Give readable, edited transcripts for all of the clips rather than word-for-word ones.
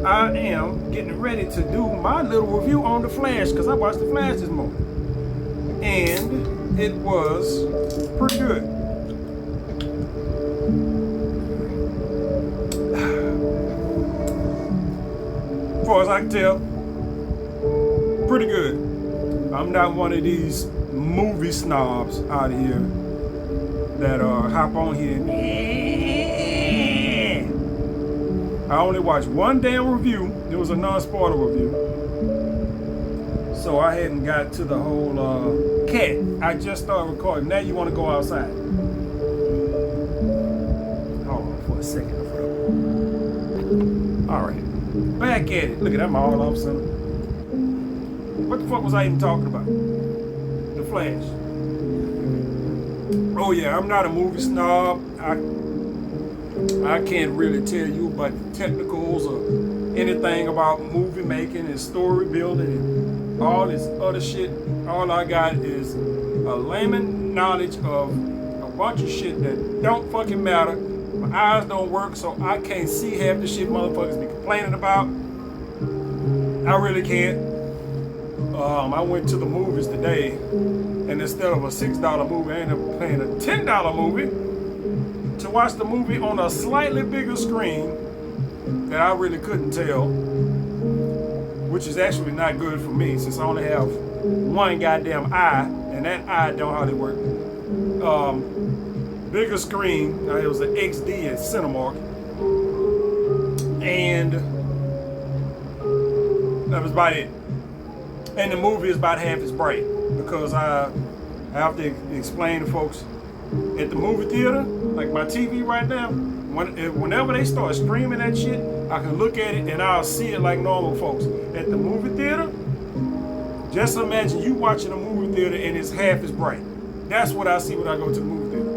I am getting ready to do my little review on The Flash because I watched The Flash this morning. And it was pretty good. As far as I can tell, pretty good. I'm not one of these movie snobs out here that hop on here and I only watched one damn review. It was a non-spoiler review. So I hadn't got to the whole cat. I just started recording. Now you want to go outside. Hold on for a second. Alright. Back at it. Look at that, I'm all off something. What the fuck was I even talking about? The Flash. Oh yeah, I'm not a movie snob. I can't really tell you about the technicals or anything about movie making and story building and all this other shit. All I got is a layman knowledge of a bunch of shit that don't fucking matter. My eyes don't work, so I can't see half the shit motherfuckers be complaining about. I really can't. I went to the movies today, and instead of a $6 movie, I ended up paying a $10 movie to watch the movie on a slightly bigger screen that I really couldn't tell, which is actually not good for me since I only have one goddamn eye, and that eye don't hardly work. Bigger screen, it was an XD at Cinemark, and that was about it. And the movie is about half as bright because I have to explain to folks at the movie theater, like my TV right now, whenever they start streaming that shit, I can look at it and I'll see it like normal folks. At the movie theater, just imagine you watching a movie theater and it's half as bright. That's what I see when I go to the movie theater.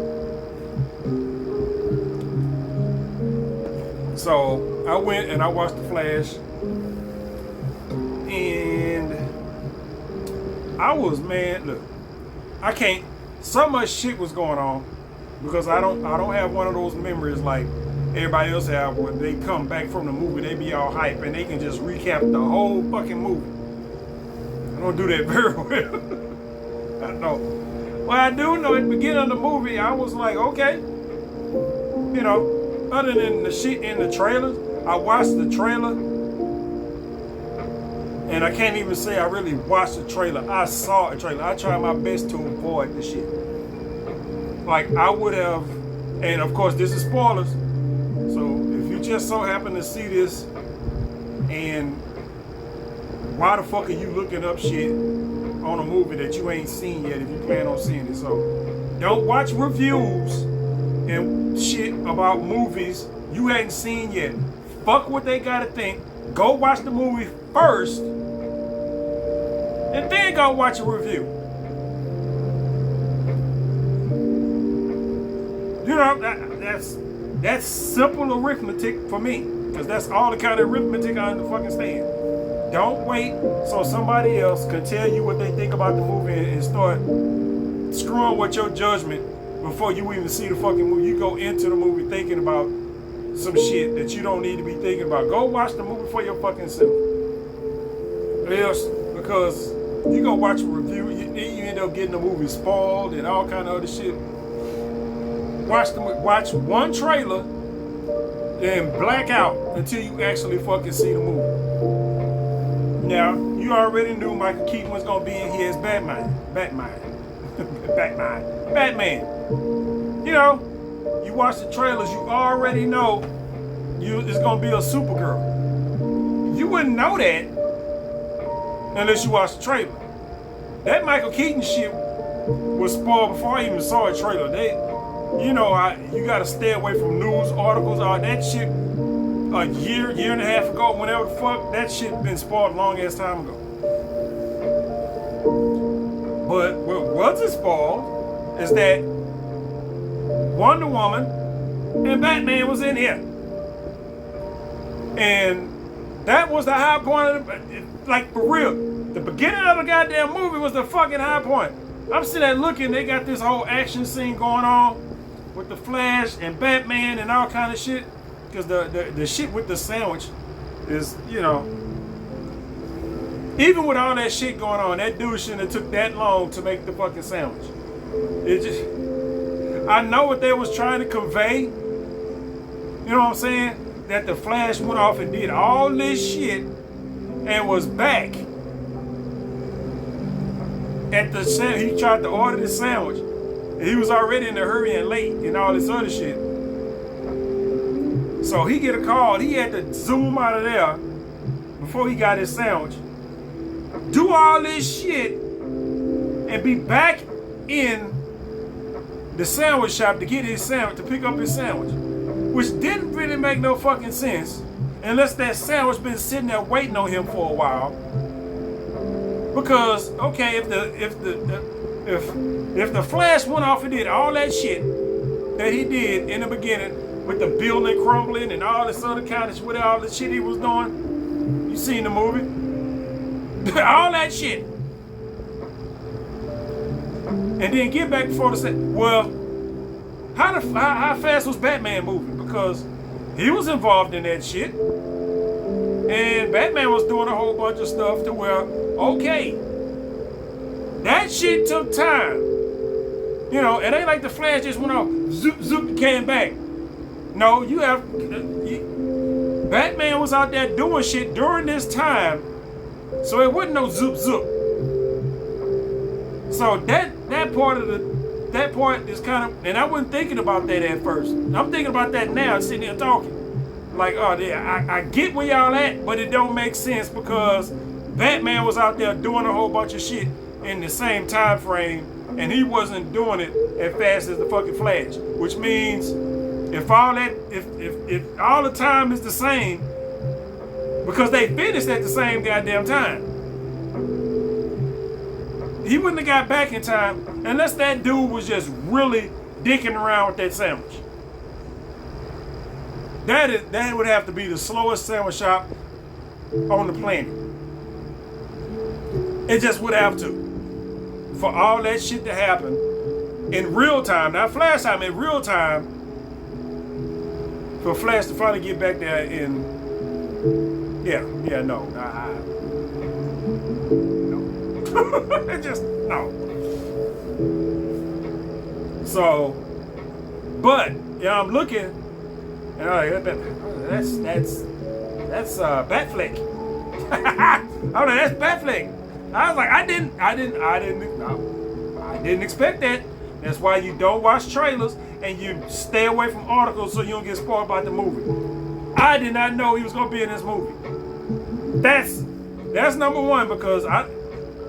So I went and I watched The Flash, and I was, man, look, I can't. So much shit was going on because I don't have one of those memories like everybody else have when they come back from the movie, they be all hype and they can just recap the whole fucking movie. I don't do that very well. I know. Well, I do know at the beginning of the movie, I was like, okay, you know, other than the shit in the trailers, I watched the trailer. And I can't even say I really watched the trailer. I saw a trailer. I tried my best to avoid the shit. Like I would have, and of course this is spoilers. So if you just so happen to see this, and why the fuck are you looking up shit on a movie that you ain't seen yet if you plan on seeing it? So don't watch reviews and shit about movies you hadn't seen yet. Fuck what they gotta think. Go watch the movie first, and then go watch a review. You know, that's simple arithmetic for me, because that's all the kind of arithmetic I understand. Don't wait so somebody else can tell you what they think about the movie and start screwing with your judgment before you even see the fucking movie. You go into the movie thinking about some shit that you don't need to be thinking about. Go watch the movie for your fucking self. Else, because you go watch a review, you end up getting the movie spoiled and all kind of other shit. Watch one trailer and black out until you actually fucking see the movie. Now, you already knew Michael Keaton was gonna be in here as Batman. You know, you watch the trailers, you already know it's gonna be a Supergirl. You wouldn't know that unless you watch the trailer. That Michael Keaton shit was spoiled before I even saw a trailer. You gotta stay away from news articles. That shit a year and a half ago, whenever the fuck, that shit been spoiled a long ass time ago. But what wasn't spoiled is that Wonder Woman and Batman was in here. And that was the high point of like for real. The beginning of the goddamn movie was the fucking high point. I'm sitting there looking, they got this whole action scene going on with the Flash and Batman and all kind of shit. Because the shit with the sandwich is, even with all that shit going on, that dude shouldn't have took that long to make the fucking sandwich. It just, I know what they was trying to convey. You know what I'm saying? That the Flash went off and did all this shit and was back at the he tried to order the sandwich. And he was already in a hurry and late and all this other shit. So he get a call. He had to zoom out of there before he got his sandwich. Do all this shit and be back in the sandwich shop to get his sandwich, to pick up his sandwich, which didn't really make no fucking sense unless that sandwich been sitting there waiting on him for a while. Because okay, if the Flash went off and did all that shit that he did in the beginning with the building crumbling and all this other kind of shit, with all the shit he was doing, you seen the movie? All that shit. And then get back before the set. Well, how fast was Batman moving? Because he was involved in that shit. And Batman was doing a whole bunch of stuff to where, okay, that shit took time. It ain't like the Flash just went off, zoop, zoop, and came back. No, Batman was out there doing shit during this time. So it wasn't no zoop zoop. So that part is kind of, and I wasn't thinking about that at first. I'm thinking about that now, sitting here talking. Like, oh yeah, I get where y'all at, but it don't make sense because Batman was out there doing a whole bunch of shit in the same time frame, and he wasn't doing it as fast as the fucking Flash. Which means if all the time is the same, because they finished at the same goddamn time, he wouldn't have got back in time unless that dude was just really dicking around with that sandwich. That would have to be the slowest sandwich shop on the planet. It just would have to. For all that shit to happen in real time, not Flash time, in real time, for Flash to finally get back there in, no. Just, no. So, but, I'm looking, and I'm like, that's Batfleck. I'm like, that's Batfleck. I was like, I didn't expect that. That's why you don't watch trailers and you stay away from articles so you don't get spoiled about the movie. I did not know he was gonna be in this movie. That's number one, because I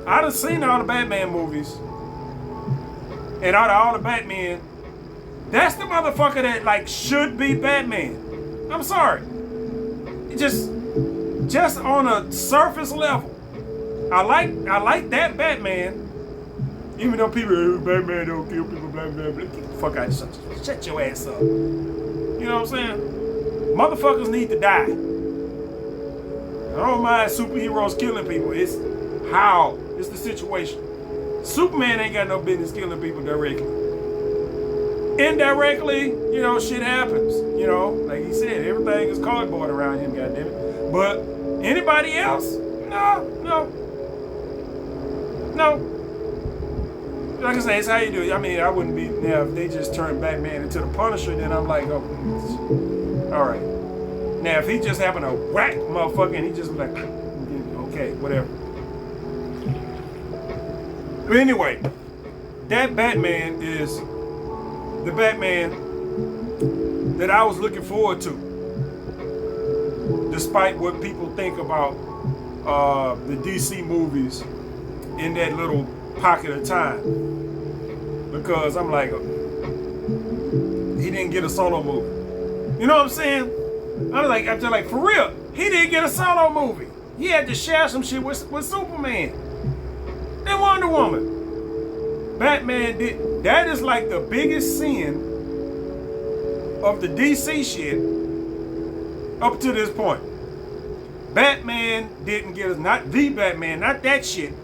done seen all the Batman movies. And out of all the Batman, that's the motherfucker that like should be Batman. I'm sorry. Just on a surface level. I like that Batman. Even though people, Batman don't kill people, blah, blah, blah. Get the fuck out. Shut your ass up. You know what I'm saying? Motherfuckers need to die. I don't mind superheroes killing people. It's how. It's the situation. Superman ain't got no business killing people directly. Indirectly, shit happens. Like he said, everything is cardboard around him, goddammit. But anybody else? No. Like I say, it's how you do it. I mean, I wouldn't be, now if they just turned Batman into the Punisher, then I'm like, oh, all right. Now, if he just happened to whack motherfucker and he just was like, okay, whatever. But anyway, that Batman is the Batman that I was looking forward to, despite what people think about the DC movies in that little pocket of time. Because I'm like, he didn't get a solo movie. You know what I'm saying? I'm just like, for real, he didn't get a solo movie. He had to share some shit with Superman and Wonder Woman. Batman did. That is like the biggest sin of the DC shit up to this point. Batman didn't get us, not the Batman, not that shit.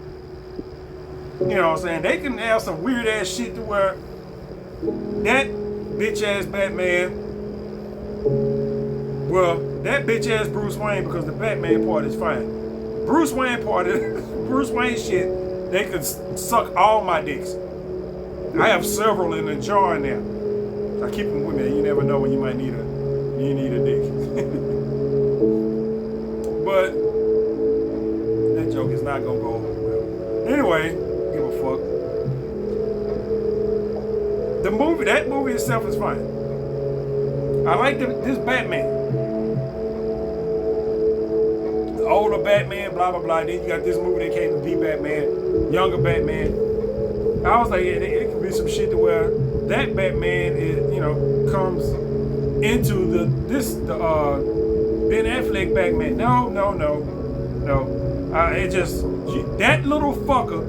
You know what I'm saying? They can have some weird ass shit to where that bitch ass Batman, well, that bitch ass Bruce Wayne, because the Batman part is fine. Bruce Wayne part is Bruce Wayne shit. They could suck all my dicks. I have several in a jar in there. I keep them with me. You never know when you might need a dick. But that joke is not gonna go over well. Anyway, give a fuck. That movie itself is fine. I like this Batman. The older Batman, blah blah blah. Then you got this movie that came to be Batman, younger Batman. I was like, it could be some shit to where that Batman is, comes into the Ben Affleck Batman. No. It just that little fucker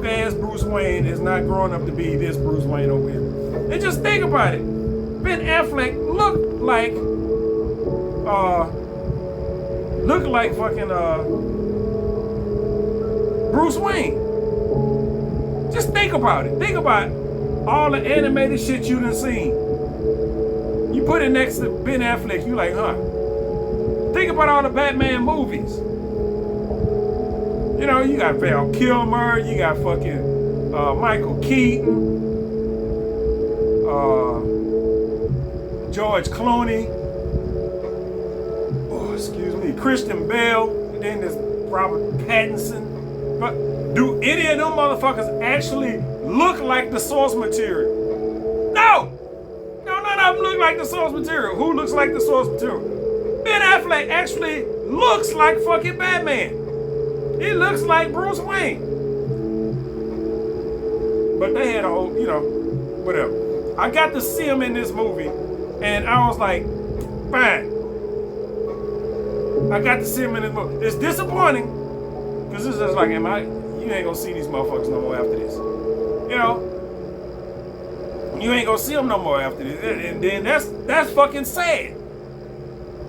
ass Bruce Wayne is not growing up to be this Bruce Wayne over here. And just think about it. Ben Affleck looked like fucking Bruce Wayne. Just think about it. Think about all the animated shit you done seen. You put it next to Ben Affleck, you like, huh? Think about all the Batman movies. You got Val Kilmer, you got fucking Michael Keaton, George Clooney, Christian Bale, and then there's Robert Pattinson. But do any of them motherfuckers actually look like the source material? No! None of them look like the source material. Who looks like the source material? Ben Affleck actually looks like fucking Batman. He looks like Bruce Wayne. But they had a whole, whatever. I got to see him in this movie, and I was like, fine. I got to see him in this movie. It's disappointing, because it's just like, you ain't gonna see these motherfuckers no more after this. You ain't gonna see them no more after this. And then that's fucking sad.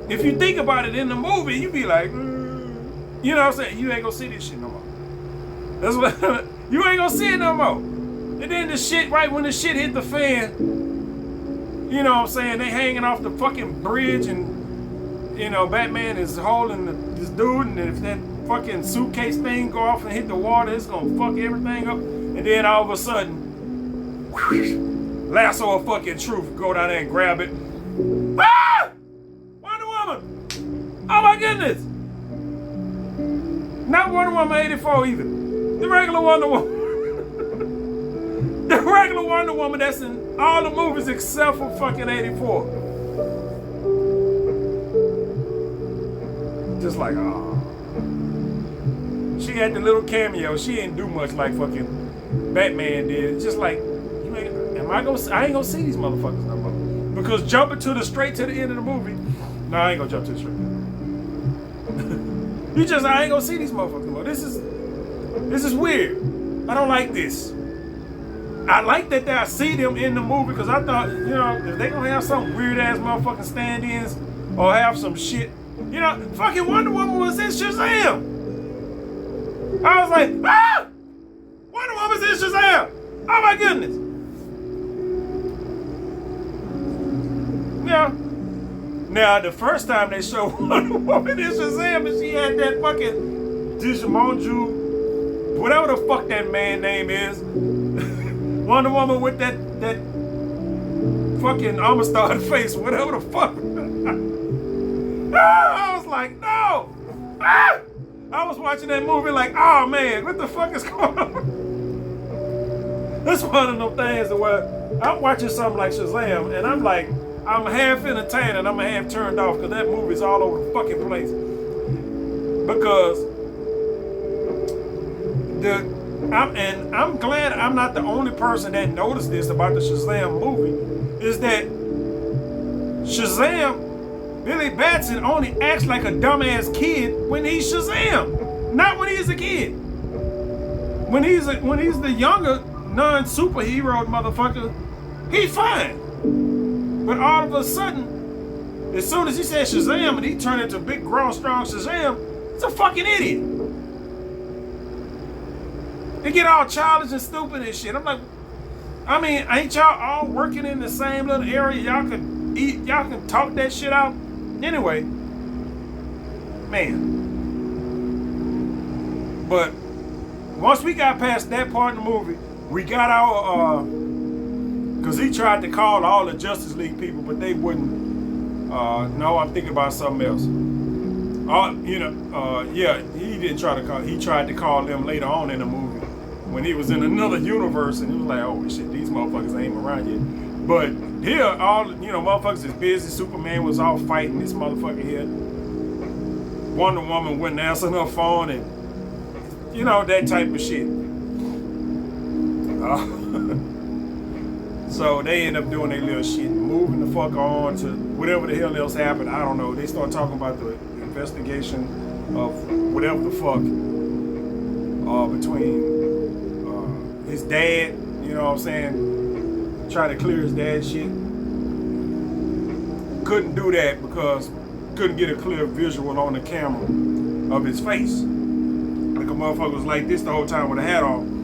If you think about it in the movie, you be like, you know what I'm saying? You ain't gonna see this shit no more. That's what you ain't gonna see it no more. And then the shit, right when the shit hit the fan, you know what I'm saying? They hanging off the fucking bridge, and Batman is holding this dude, and if that fucking suitcase thing go off and hit the water, it's gonna fuck everything up. And then all of a sudden, lasso of fucking truth, go down there and grab it. Ah! Wonder Woman! Oh my goodness! Not Wonder Woman 84 either. The regular Wonder Woman. The regular Wonder Woman that's in all the movies except for fucking 84. Just like, she had the little cameo. She didn't do much like fucking Batman did. Just like, I ain't gonna see these motherfuckers no more. Because jumping straight to the end of the movie, no, I ain't gonna jump to the straight. I ain't gonna see these motherfuckers no more. This is weird. I don't like this. I like that I see them in the movie, because I thought, if they gonna have some weird ass motherfucking stand-ins or have some shit, fucking Wonder Woman was in Shazam. I was like, Wonder Woman's in Shazam. Oh my goodness. Now the first time they showed Wonder Woman in Shazam, and she had that fucking Digimonju, whatever the fuck that man name is. Wonder Woman with that fucking Amistad face, whatever the fuck. I was like, no! I was watching that movie like, oh man, what the fuck is going on? That's one of them things where I'm watching something like Shazam, and I'm like, I'm half entertained and I'm half turned off, because that movie's all over the fucking place. Because I'm glad I'm not the only person that noticed this about the Shazam movie, is that Shazam, Billy Batson only acts like a dumbass kid when he's Shazam, not when he's a kid. When he's the younger non-superhero motherfucker, he's fine. But all of a sudden, as soon as he said Shazam and he turned into big, grown, strong Shazam, he's a fucking idiot. They get all childish and stupid and shit. I'm like, ain't y'all all working in the same little area? Y'all can talk that shit out. Anyway, man. But once we got past that part of the movie, we got our, because he tried to call all the Justice League people, but they wouldn't. No, I'm thinking about something else. Yeah, he didn't try to call. He tried to call them later on in the movie when he was in another universe, and he was like, "Oh shit, these motherfuckers ain't around yet." But here, motherfuckers is busy. Superman was all fighting this motherfucker here. Wonder Woman wasn't answering her phone, and that type of shit. So they end up doing their little shit, moving the fuck on to whatever the hell else happened. I don't know. They start talking about the investigation of whatever the fuck between his dad, you know what I'm saying, trying to clear his dad's shit. Couldn't do that because couldn't get a clear visual on the camera of his face. Like a motherfucker was like this the whole time with a hat on.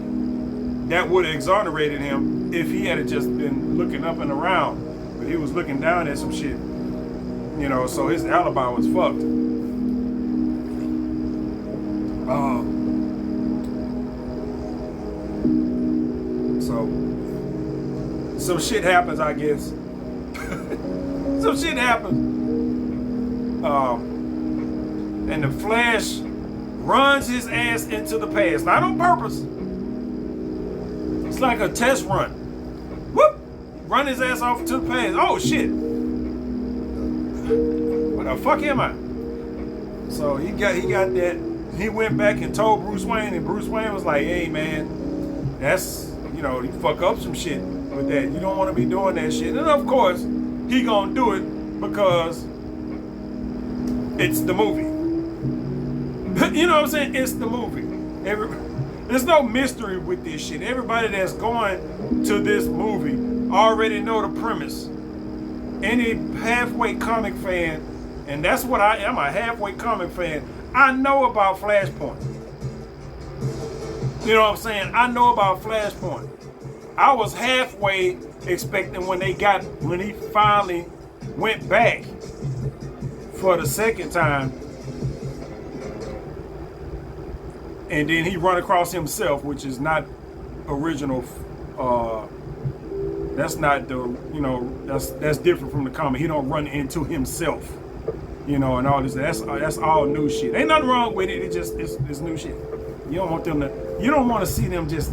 That would have exonerated him if he had just been looking up and around. But he was looking down at some shit. So his alibi was fucked. So some shit happens, I guess. Some shit happens. And the Flash runs his ass into the past. Not on purpose. It's like a test run. Whoop! Run his ass off to the past. Oh shit. What the fuck am I? So he got that. He went back and told Bruce Wayne, and Bruce Wayne was like, "Hey man, that's you fuck up some shit with that. You don't want to be doing that shit." And of course, he gonna do it because it's the movie. You know what I'm saying? It's the movie. There's no mystery with this shit. Everybody that's going to this movie already know the premise. Any halfway comic fan, and that's what I am, a halfway comic fan, I know about Flashpoint. You know what I'm saying? I know about Flashpoint. I was halfway expecting when he finally went back for the second time, and then he run across himself, which is not original. That's not that's different from the comic. He don't run into himself, and all this. That's all new shit. Ain't nothing wrong with it. It's new shit. You don't want to see them just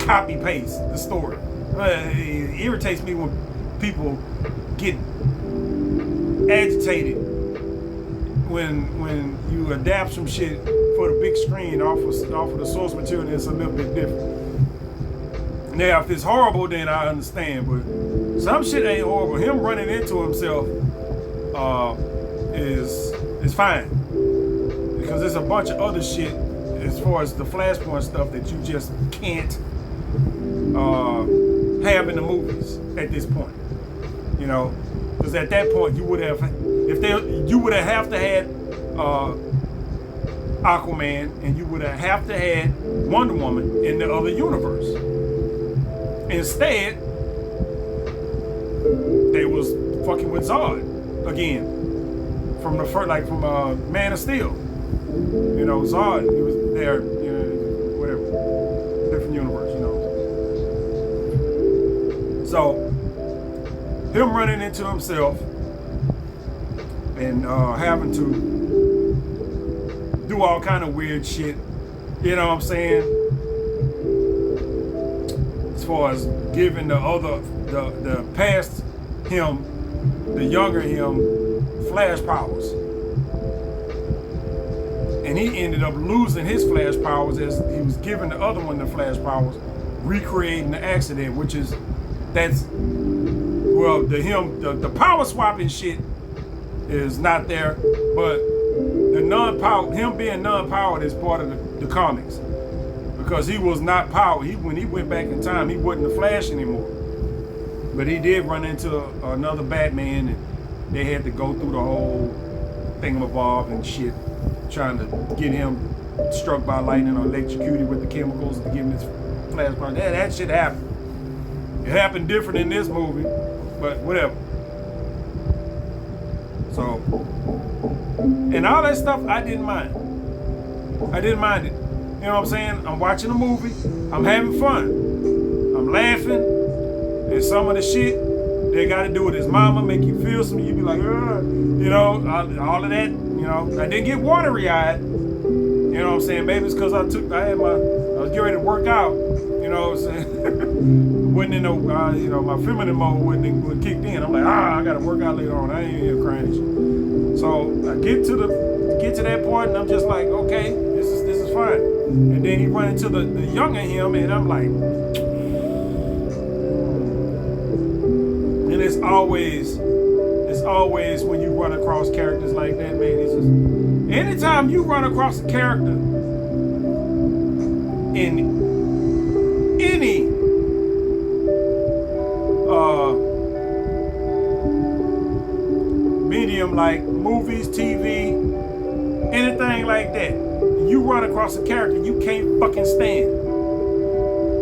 copy paste the story. It irritates me when people get agitated when you adapt some shit for the big screen off of the source material that's a little bit different. Now, if it's horrible, then I understand, but some shit ain't horrible. Him running into himself is fine, because there's a bunch of other shit as far as the Flashpoint stuff that you just can't have in the movies at this point. Because at that point you would have to had Aquaman, and you would have to had Wonder Woman in the other universe. Instead, they was fucking with Zod again from the first, like from Man of Steel. Zod, he was there, whatever, different universe, So him running into himself and having to do all kind of weird shit, you know what I'm saying? As far as giving the past him, the younger him, flash powers. And he ended up losing his flash powers as he was giving the other one the flash powers, recreating the accident, the power swapping shit is not there, but him being non-powered is part of the comics, because he was not powered. When he went back in time, he wasn't the Flash anymore, but he did run into another Batman, and they had to go through the whole thingamabob and shit, trying to get him struck by lightning or electrocuted with the chemicals to give him his flash power. That shit happened. It happened different in this movie, but whatever. So, and all that stuff, I didn't mind. I didn't mind it. You know what I'm saying? I'm watching a movie. I'm having fun. I'm laughing. And some of the shit they got to do with his mama make you feel something. You be like, you know, all of that. You know, I didn't get watery eyed. You know what I'm saying? Maybe it's because I was getting ready to work out. You know what I'm saying? Wasn't in no, you know, my feminine mode wouldn't kicked in. I'm like, I got to work out later on. I ain't even crying and shit. So I get to that point, and I'm just like, okay, this is fine. And then he run into the younger him, and I'm like, and it's always when you run across characters like that, man. It's just anytime you run across a character in any medium like movies, TV, anything like that, you run across a character you can't fucking stand.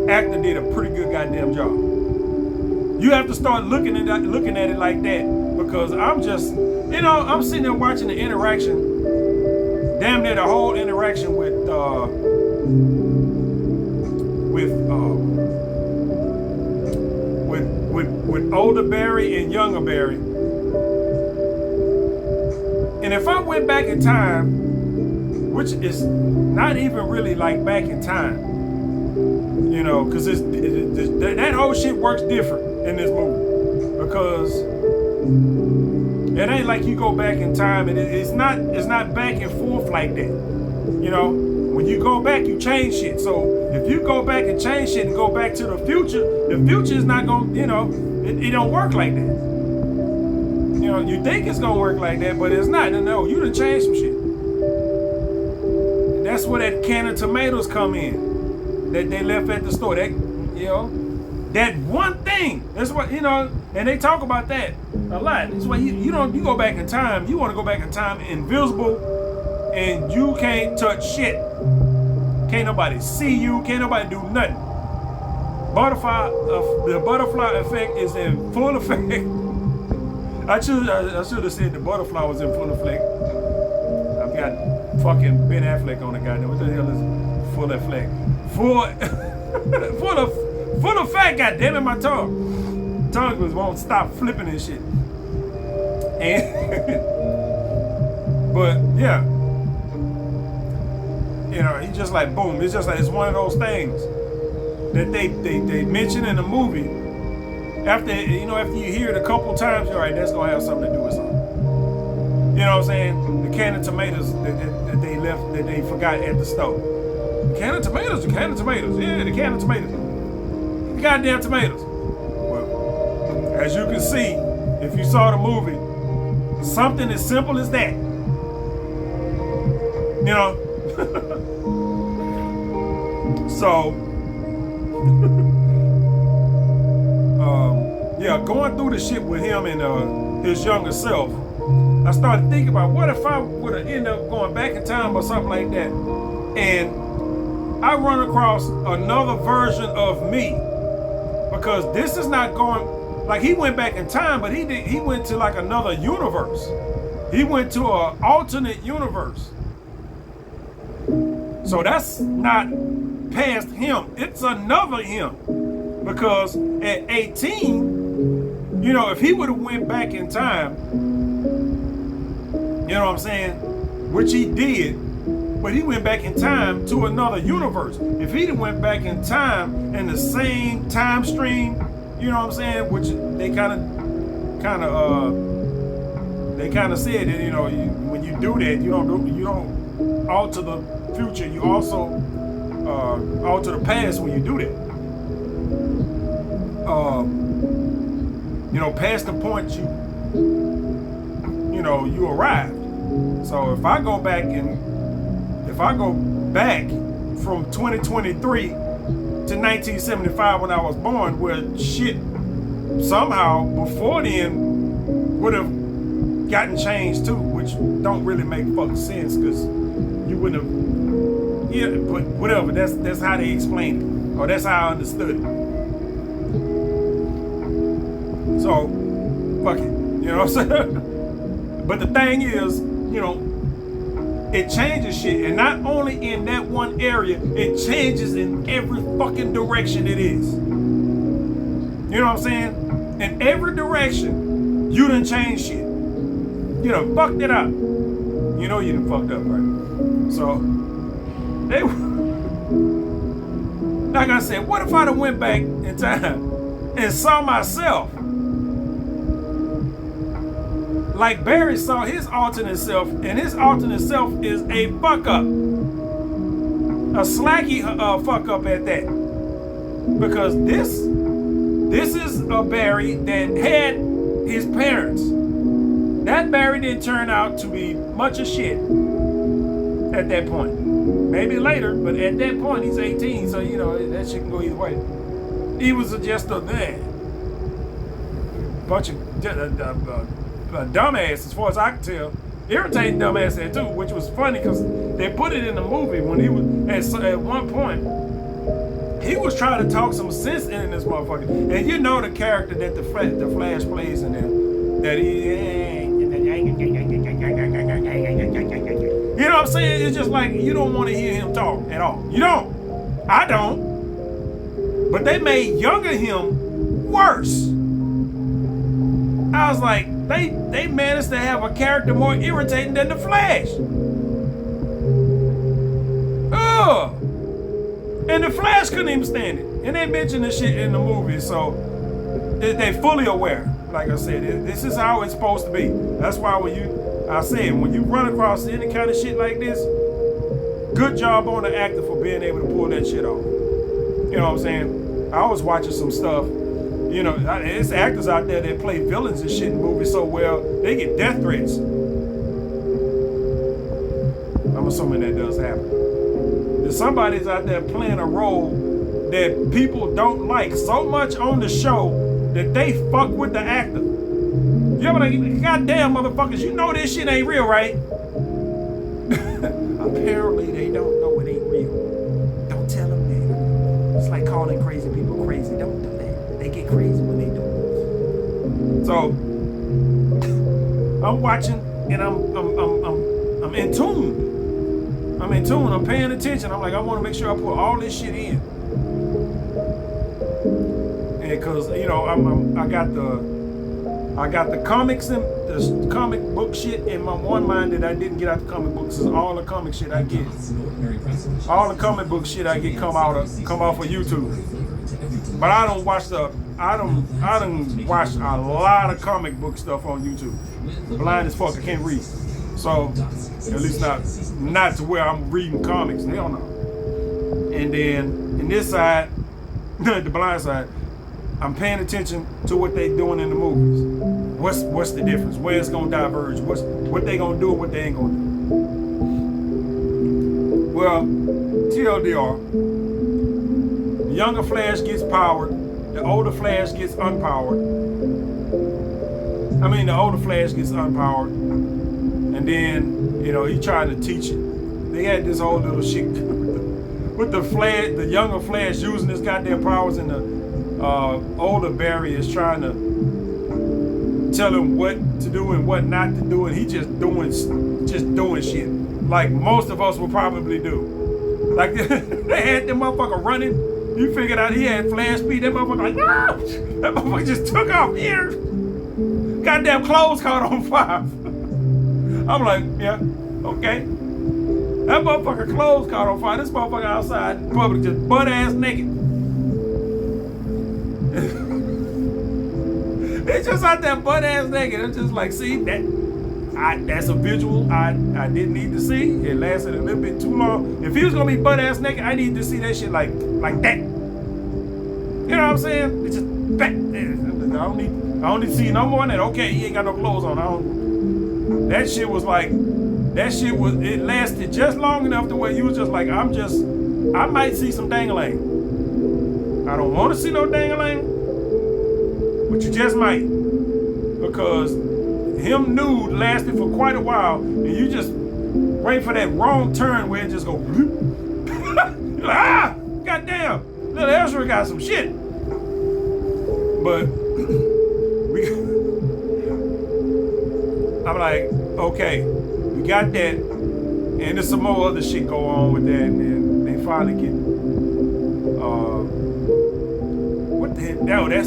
Actor did a pretty good goddamn job. You have to start looking at it like that, because I'm just, you know, I'm sitting there watching the interaction, damn near the whole interaction with older Barry and younger Barry. And if I went back in time, which is not even really like back in time, you know, because that whole shit works different in this movie, because it ain't like you go back in time, and it's not back and forth like that. You know, when you go back, you change shit. So if you go back and change shit and go back to the future is not gonna, you know, it don't work like that. You know, you think it's gonna work like that, but it's not. No, you done changed some shit. And that's where that can of tomatoes come in that they left at the store. That, you know, that one thing. That's what, you know, and they talk about that a lot. That's why you go back in time. You want to go back in time invisible, and you can't touch shit. Can't nobody see you. Can't nobody do nothing. The butterfly effect is in full effect. I should have said the butterfly was in full effect. I've got fucking Ben Affleck on the goddamn. What the hell is full effect? Full effect. Goddamn it, my tongue won't stop flipping and shit. And but yeah, you know, he just like boom. It's just like it's one of those things that they mention in the movie. After you hear it a couple times, you're right, that's gonna have something to do with something. You know what I'm saying? The can of tomatoes that they left, that they forgot at the stove. The can of tomatoes. Yeah, the can of tomatoes. The goddamn tomatoes. Well, as you can see, if you saw the movie, something as simple as that. You know? So yeah, going through the shit with him and his younger self, I started thinking about what if I would have ended up going back in time or something like that, and I run across another version of me, because this is not going like he went back in time, but he went to like another universe. He went to an alternate universe. So that's not past him. It's another him. Because at 18, you know, if he would have went back in time, you know what I'm saying? Which he did, but he went back in time to another universe. If he'd have went back in time in the same time stream, you know what I'm saying? Which they kind of said that, you know, when you do that, you don't alter the future. You also alter the past when you do that. You know, past the point you arrived. So if I go back from 2023 to 1975 when I was born, where shit somehow before then would have gotten changed too, which don't really make fucking sense, because you wouldn't have. Yeah, but whatever. That's how they explained it, or that's how I understood it. So, fuck it. You know what I'm saying? But the thing is, you know, it changes shit. And not only in that one area, it changes in every fucking direction it is. You know what I'm saying? In every direction, you done changed shit. You done fucked it up. You know you done fucked up, right? So, they like I said, what if I done went back in time and saw myself like Barry saw his alternate self, and his alternate self is a fuck up. A slacky fuck up at that. Because this is a Barry that had his parents. That Barry didn't turn out to be much of shit at that point. Maybe later, but at that point he's 18, so you know that shit can go either way. He was just a bunch of dumbass, as far as I can tell. Irritating dumbass there too, which was funny because they put it in the movie when he was at one point. He was trying to talk some sense in this motherfucker, and you know the character that the Flash plays in there, that you know what I'm saying? It's just like you don't want to hear him talk at all. You don't. I don't. But they made younger him worse. I was like, they managed to have a character more irritating than the Flash. Ugh. And the Flash couldn't even stand it. And they mentioned this shit in the movie, so they fully aware. Like I said, this is how it's supposed to be. That's why when you run across any kind of shit like this, good job on the actor for being able to pull that shit off. You know what I'm saying? I was watching some stuff. You know, it's actors out there that play villains and shit in movies so well, they get death threats. I'm assuming that does happen. There's somebody's out there playing a role that people don't like so much on the show that they fuck with the actor. You ever like, goddamn motherfuckers, you know this shit ain't real, right? Apparently they don't know it ain't real. Don't tell them that. It's like calling crazy people crazy. Don't do that. They get crazy when they do it. So I'm watching and I'm in tune. I'm in tune. I'm paying attention. I'm like, I want to make sure I put all this shit in. And because you know, I got the comics and the comic book shit in my one mind that I didn't get out the comic books is all the comic shit I get. All the comic book shit I get come off of YouTube. But I don't watch I done watched a lot of comic book stuff on YouTube. Blind as fuck, I can't read. So at least not to where I'm reading comics. Hell no. And then in this side, the blind side, I'm paying attention to what they doing in the movies. What's the difference? Where it's gonna diverge? What they gonna do and what they ain't gonna do? Well, TLDR, the younger Flash gets powered, the older Flash gets unpowered. The older Flash gets unpowered, and then you know he tried to teach it. They had this whole little shit with the younger Flash using his goddamn powers, and the older Barry is trying to tell him what to do and what not to do, and he just doing shit like most of us will probably do. Like they had that motherfucker running. You figured out he had flash speed. That motherfucker like, ah! That motherfucker just took off here. Goddamn clothes caught on fire. I'm like, yeah, okay. That motherfucker clothes caught on fire. This motherfucker outside in public just butt ass naked. It's just out there butt ass naked. It's just like, see, that's a visual I didn't need to see. It lasted a little bit too long. If he was gonna be butt ass naked, I need to see that shit like that. You know what I'm saying? It's just that. I don't need to see no more than that. Okay, he ain't got no clothes on. That shit was it lasted just long enough to where you was just like, I might see some dang-a-lang. I don't want to see no dang-a-lang, but you just might, because him nude lasted for quite a while, and you just wait for that wrong turn where it just go you're like, ah, goddamn, little Ezra got some shit. But I'm like, okay, we got that, and there's some more other shit go on with that, and then they finally get, what the hell? No, did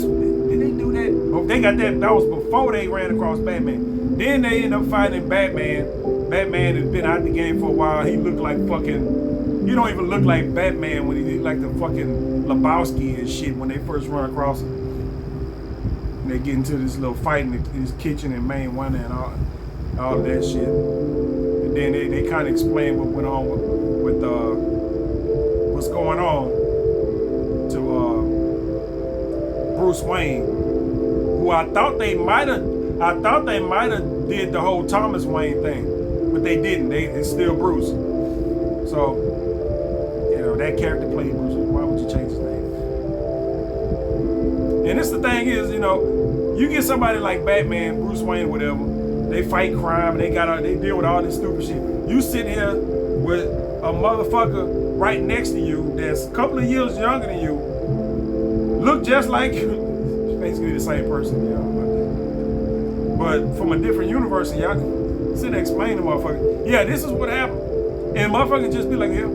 they do that? Oh, they got that. That was before they ran across Batman. Then they ended up fighting Batman. Batman has been out the game for a while. He looked like fucking. He don't even look like Batman when he looked like the fucking Lebowski and shit when they first run across him. And they get into this little fight in his kitchen in Maine one and all of that shit. And then they kind of explain what went on with what's going on to Bruce Wayne, who I thought they might have did the whole Thomas Wayne thing, but they didn't. It's still Bruce. So, you know, that character played Bruce. Why would you change his name? And this the thing is, you know, you get somebody like Batman, Bruce Wayne, whatever. They fight crime. They deal with all this stupid shit. You sit here with a motherfucker right next to you that's a couple of years younger than you, look just like you, basically the same person, you know. But from a different universe, and y'all can sit there and explain to motherfucker, yeah, this is what happened. And motherfucker just be like, yeah.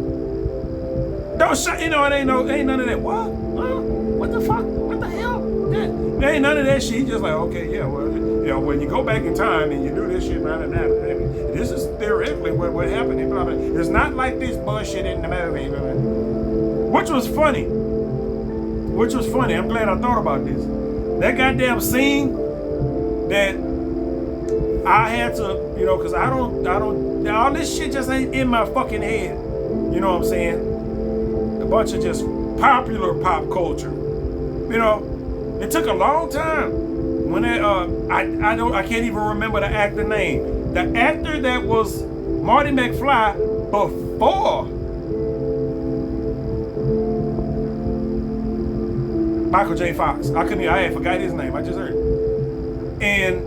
Don't shut, you know, it ain't none of that. What the fuck? What the hell? There ain't none of that shit. He just like, okay, yeah, well, you know, when you go back in time and you do this shit, this is theoretically what happened. It's not like this bullshit in the movie. Which was funny. I'm glad I thought about this. That goddamn scene that I had to, you know, because I don't, all this shit just ain't in my fucking head. You know what I'm saying? A bunch of just popular pop culture. You know, it took a long time. When I can't even remember the actor name. The actor that was Marty McFly before Michael J. Fox. I had forgot his name. I just heard it. And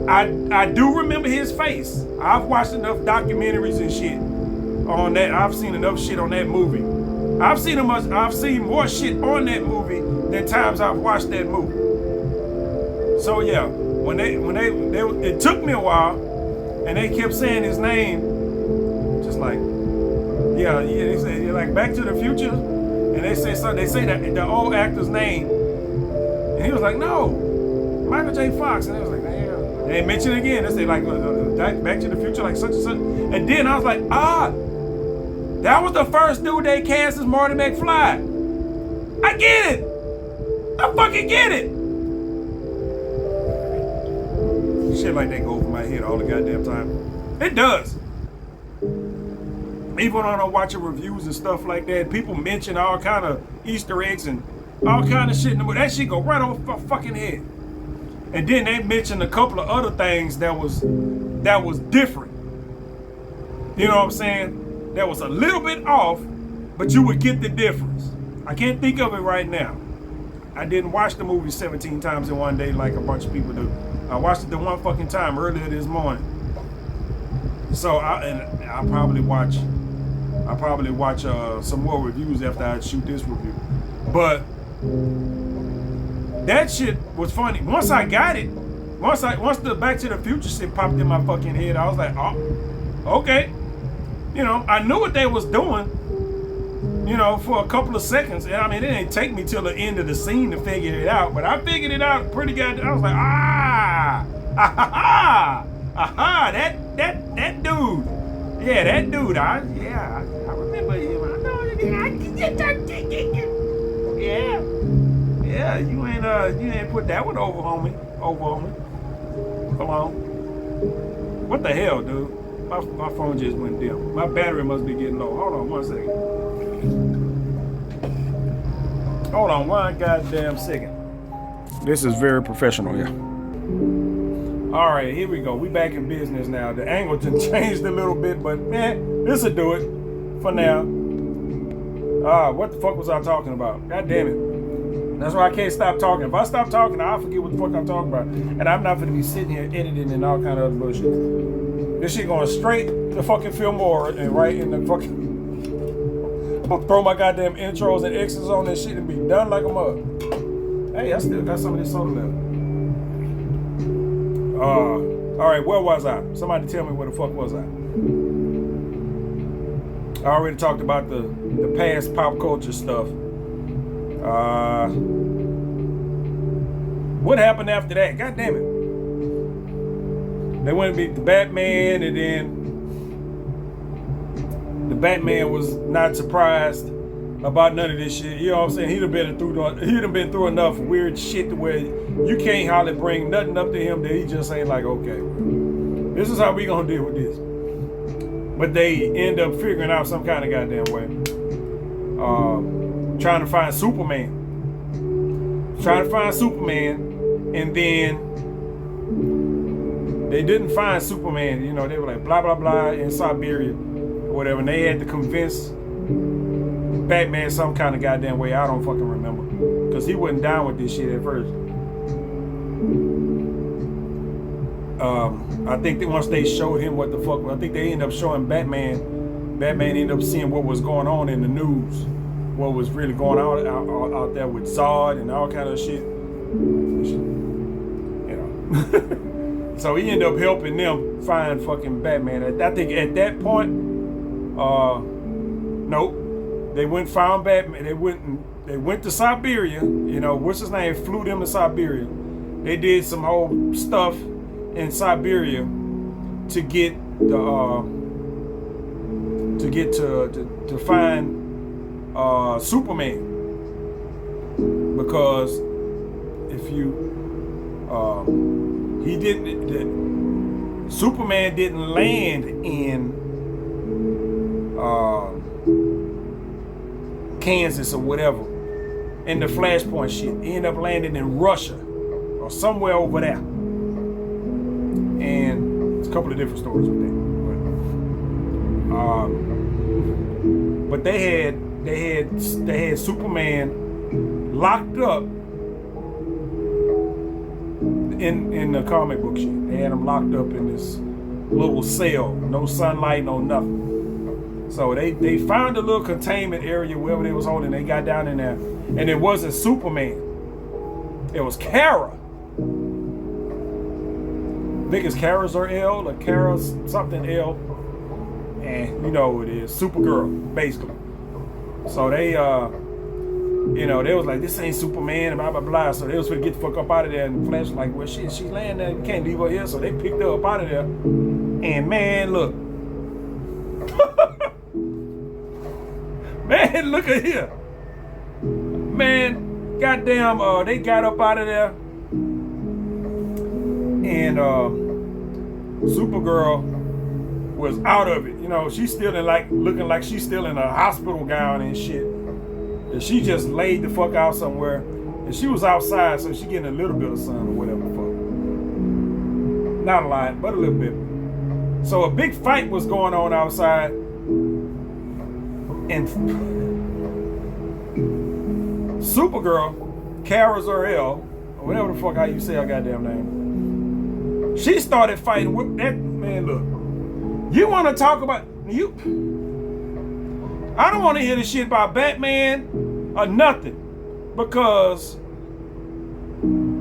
I do remember his face. I've watched enough documentaries and shit on that. I've seen enough shit on that movie. I've seen more shit on that movie than times I've watched that movie. So yeah, when they it took me a while, and they kept saying his name, just like, yeah, they say like Back to the Future, and they say something. They say that the old actor's name, and he was like, no, Michael J. Fox, and they was like, yeah. And they mentioned it again. They say like Back to the Future, like such and such, and then I was like, that was the first dude they cast as Marty McFly. I get it. I fucking get it. Shit like that go over my head all the goddamn time. It does. Even when I'm watching reviews and stuff like that, people mention all kind of Easter eggs and all kind of shit. That shit go right over my fucking head. And then they mentioned a couple of other things that was different. You know what I'm saying? That was a little bit off, but you would get the difference. I can't think of it right now. I didn't watch the movie 17 times in one day like a bunch of people do. I watched it the one fucking time earlier this morning. So I'll probably watch some more reviews after I shoot this review. But that shit was funny. Once I got it, once the Back to the Future shit popped in my fucking head, I was like, oh, okay. You know, I knew what they was doing, you know, for a couple of seconds. And I mean, it didn't take me till the end of the scene to figure it out, but I figured it out pretty good. I was like, that dude. Yeah, that dude. I remember him. I know. Yeah, you ain't put that one over on me. Come on. What the hell, dude? My phone just went dim. My battery must be getting low. Hold on 1 second. Hold on 1 goddamn second. This is very professional here. All right, here we go. We back in business now. The angle just changed a little bit, but man, this'll do it for now. What the fuck was I talking about? God damn it. That's why I can't stop talking. If I stop talking, I'll forget what the fuck I'm talking about. And I'm not gonna be sitting here editing and all kind of other bullshit. This shit going straight to fucking Fillmore and right in the fucking... I'm gonna throw my goddamn intros and extras on this shit and be done like a mug. Hey, I still got some of this soda left. All right, where was I? Somebody tell me where the fuck was I? I already talked about the past pop culture stuff. What happened after that? God damn it. They went to beat the Batman, and then the Batman was not surprised about none of this shit. You know what I'm saying? He'd have been through enough weird shit to where you can't hardly bring nothing up to him that he just ain't like, okay, well, this is how we gonna deal with this. But they end up figuring out some kind of goddamn way. Trying to find Superman. And then they didn't find Superman. You know, they were like blah blah blah in Siberia or whatever, and they had to convince Batman some kind of goddamn way. I don't fucking remember, because he wasn't down with this shit at first. I think that once they showed him what the fuck, I think they ended up showing Batman ended up seeing what was going on in the news, what was really going on out there with Zod and all kind of shit. You know. So he ended up helping them find fucking Batman. I think at that point, nope. They went and found Batman. They went to Siberia. You know, what's his name? Flew them to Siberia. They did some whole stuff in Siberia to get to find Superman, because if you Superman didn't land in Kansas or whatever in the Flashpoint shit. He ended up landing in Russia or somewhere over there. And it's a couple of different stories with that. But they had Superman locked up in the comic book shit. They had him locked up in this little cell, no sunlight, no nothing. So they found a little containment area wherever they was holding. They got down in there, and it wasn't Superman. It was Kara. I think it's Kara Zor-El or Kara something L, and you know who it is, Supergirl, basically. So they, they was like, this ain't Superman, and blah blah blah. So they was gonna get the fuck up out of there, and Flash was like, well shit, she's laying there, we can't leave her here. So they picked her up out of there, and man, look. Man, look at here. Man, goddamn, they got up out of there. And Supergirl was out of it. You know, she's still in looking like she's still in a hospital gown and shit. And she just laid the fuck out somewhere. And she was outside, so she getting a little bit of sun or whatever the fuck. Not a lot, but a little bit. So a big fight was going on outside. And Supergirl, Kara Zor-El, or whatever the fuck how you say her goddamn name, she started fighting with that man. Look, you want to talk about you? I don't want to hear this shit about Batman or nothing, because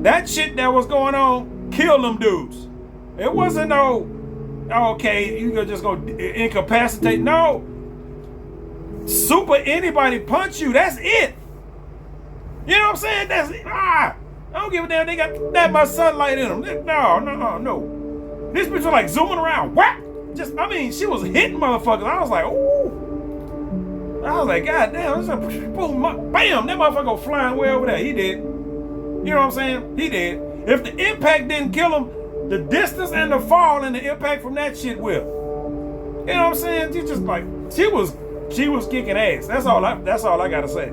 that shit that was going on killed them dudes. It wasn't no, okay, you just go incapacitate. No. Super anybody punch you, that's it. You know what I'm saying? That's it. I don't give a damn. They got that much sunlight in them. No. This bitch was like zooming around. Whack! She was hitting motherfuckers. I was like, ooh. I was like, God damn, this is boom, bam, that motherfucker go flying way over there. He did. You know what I'm saying? He did. If the impact didn't kill him, the distance and the fall and the impact from that shit will. You know what I'm saying? She just like, she was kicking ass. That's all I gotta say.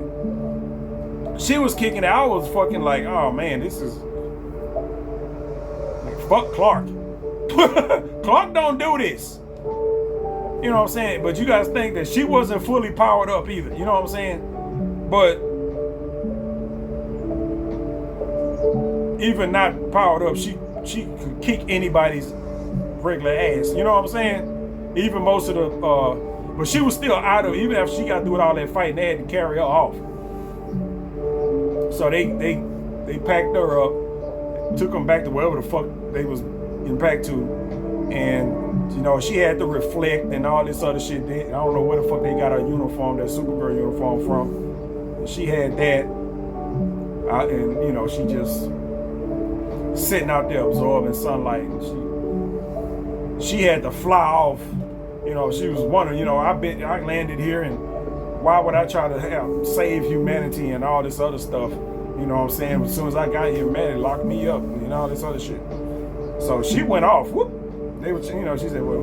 She was kicking ass. I was fucking like, oh man, this is like, fuck Clark. Clark don't do this. You know what I'm saying? But you guys think that she wasn't fully powered up either. You know what I'm saying? But even not powered up, she could kick anybody's regular ass. You know what I'm saying? Even most of the but she was still out of it. Even after she got through with all that fighting, they had to carry her off. So they packed her up, took them back to wherever the fuck they was, back to, and you know, she had to reflect and all this other shit. I don't know where the fuck they got her uniform, that Supergirl uniform from. And she had that, and you know, she just sitting out there absorbing sunlight. And she had to fly off. You know, she was wondering, you know, I landed here, and why would I try to save humanity and all this other stuff? You know what I'm saying? As soon as I got here, man, it locked me up and all this other shit. So she went off. Whoop. They were, you know, she said, well,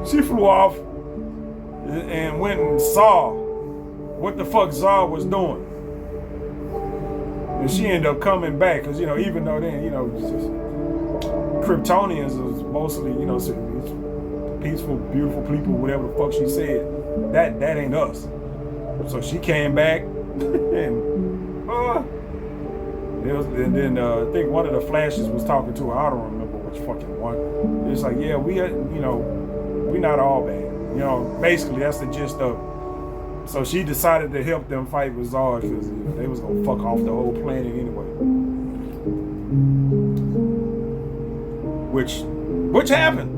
she flew off and went and saw what the fuck Zod was doing. And she ended up coming back because, you know, even though then, you know, Kryptonians is mostly, you know, peaceful, beautiful people, whatever the fuck she said. That ain't us. So she came back and then I think one of the Flashes was talking to her. I don't remember which fucking one. It's like, yeah, we not all bad. You know, basically that's the gist of it. So she decided to help them fight with Zod because, you know, they was gonna fuck off the whole planet anyway. Which happened.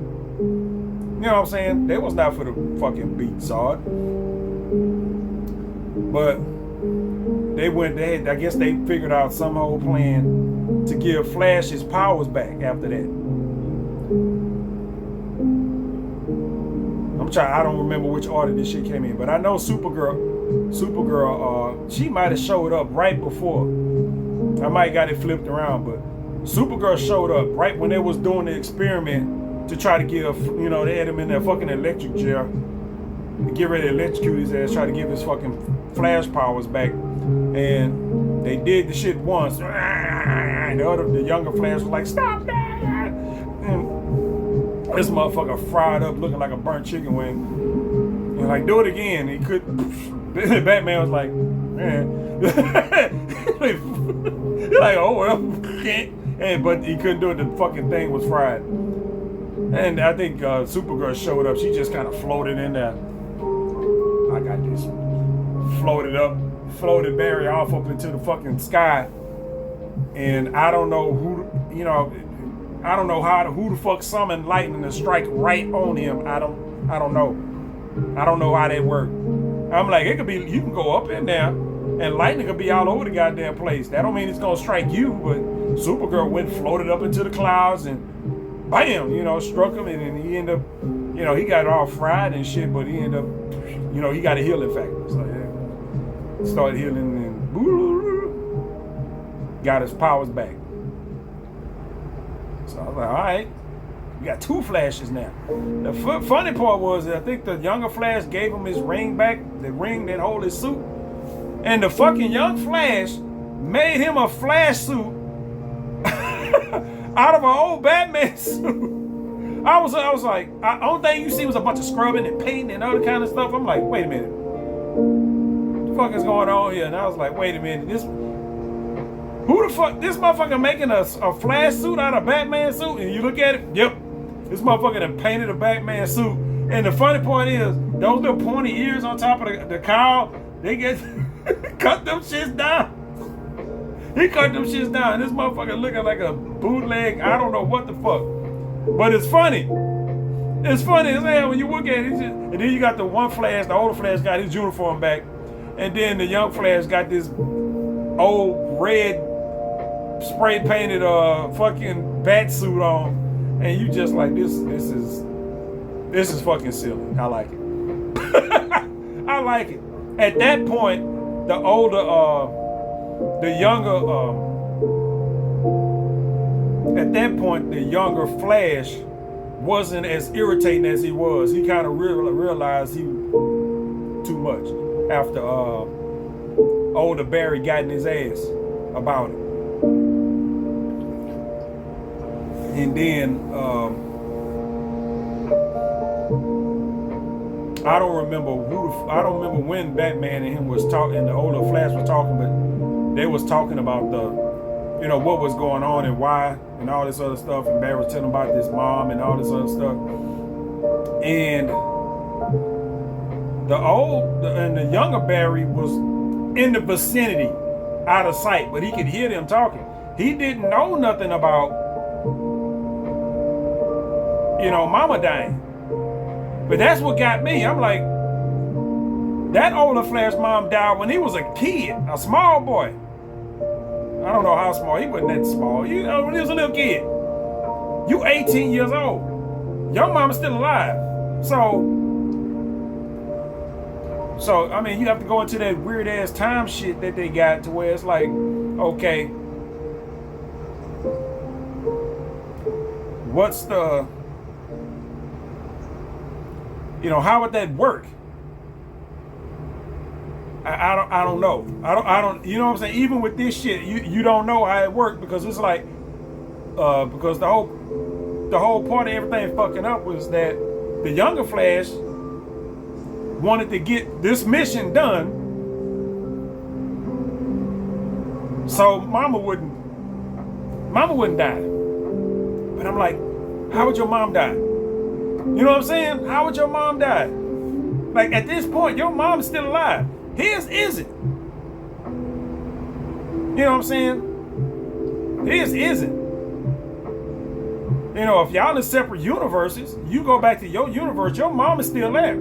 You know what I'm saying? They was not for the fucking beat Zod. But I guess they figured out some whole plan to give Flash his powers back after that. I don't remember which order this shit came in, but I know Supergirl, she might have showed up right before. I might got it flipped around, but Supergirl showed up right when they was doing the experiment to try to give, you know, they had him in that fucking electric chair, get ready to electrocute his ass, try to give his fucking Flash powers back. And they did the shit once. And the younger Flash was like, stop that! And this motherfucker fried up looking like a burnt chicken wing. And like, do it again. He couldn't. Batman was like, man. He's like, oh well, can't. But he couldn't do it. The fucking thing was fried. And I think Supergirl showed up. She just kind of floated in there. I got this. Floated Barry off up into the fucking sky. And I don't know who, you know, I don't know who the fuck summoned lightning to strike right on him. I don't know. I don't know how that worked. I'm like, it could be, you can go up in there and lightning could be all over the goddamn place. That don't mean it's gonna strike you, but Supergirl went floated up into the clouds and bam, you know, struck him, and then he ended up, you know, he got all fried and shit, but he ended up, you know, he got a healing factor. So yeah, started healing and got his powers back. So I was like, all right, we got two Flashes now. The funny part was that I think the younger Flash gave him his ring back, the ring that hold his suit, and the fucking young Flash made him a Flash suit out of an old Batman suit. I was like, only thing you see was a bunch of scrubbing and painting and other kind of stuff. I'm like, wait a minute, what the fuck is going on here? And I was like, wait a minute, who the fuck, this motherfucker making a Flash suit out of Batman suit? And you look at it, yep, this motherfucker done painted a Batman suit. And the funny part is, those little pointy ears on top of the cowl, they get cut them shits down. He cut them shits down. And this motherfucker looking like a bootleg, I don't know what the fuck. But it's funny. It's funny as hell when you look at it. And then you got the one Flash, the older Flash got his uniform back. And then the young Flash got this old red spray painted fucking bat suit on, and you just like, this is fucking silly. I like it. I like it. At that point, the younger Flash wasn't as irritating as he was. He kind of realized he too much after older Barry got in his ass about it. And then I don't remember when Batman and him was talking, the older Flash was talking, but they was talking about the, you know, what was going on and why and all this other stuff. And Barry was telling about his mom and all this other stuff. And the younger Barry was in the vicinity, out of sight, but he could hear them talking. He didn't know nothing about mama dying. But that's what got me. I'm like, that older Flash mom died when he was a kid, a small boy. I don't know how small. He wasn't that small. When he was a little kid. You 18 years old. Your mama's still alive. So I mean, you have to go into that weird ass time shit that they got to where it's like, okay, what's the, how would that work? I don't know. I don't. You know what I'm saying? Even with this shit, you don't know how it worked because it's like, because the whole part of everything fucking up was that the younger Flash wanted to get this mission done, so Mama wouldn't die. But I'm like, how would your mom die? You know what I'm saying? How would your mom die? Like at this point, your mom's still alive. His isn't. You know what I'm saying? His isn't. If y'all in separate universes, you go back to your universe, your mom is still there.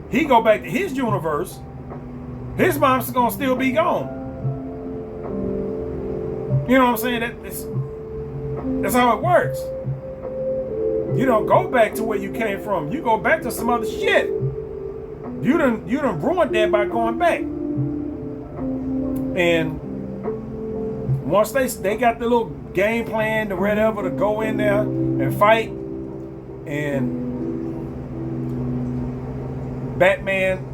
He go back to his universe, his mom's gonna still be gone. You know what I'm saying? That's how it works. You don't go back to where you came from. You go back to some other shit. You done ruined that by going back. And once they got the little game plan or whatever to go in there and fight, and Batman,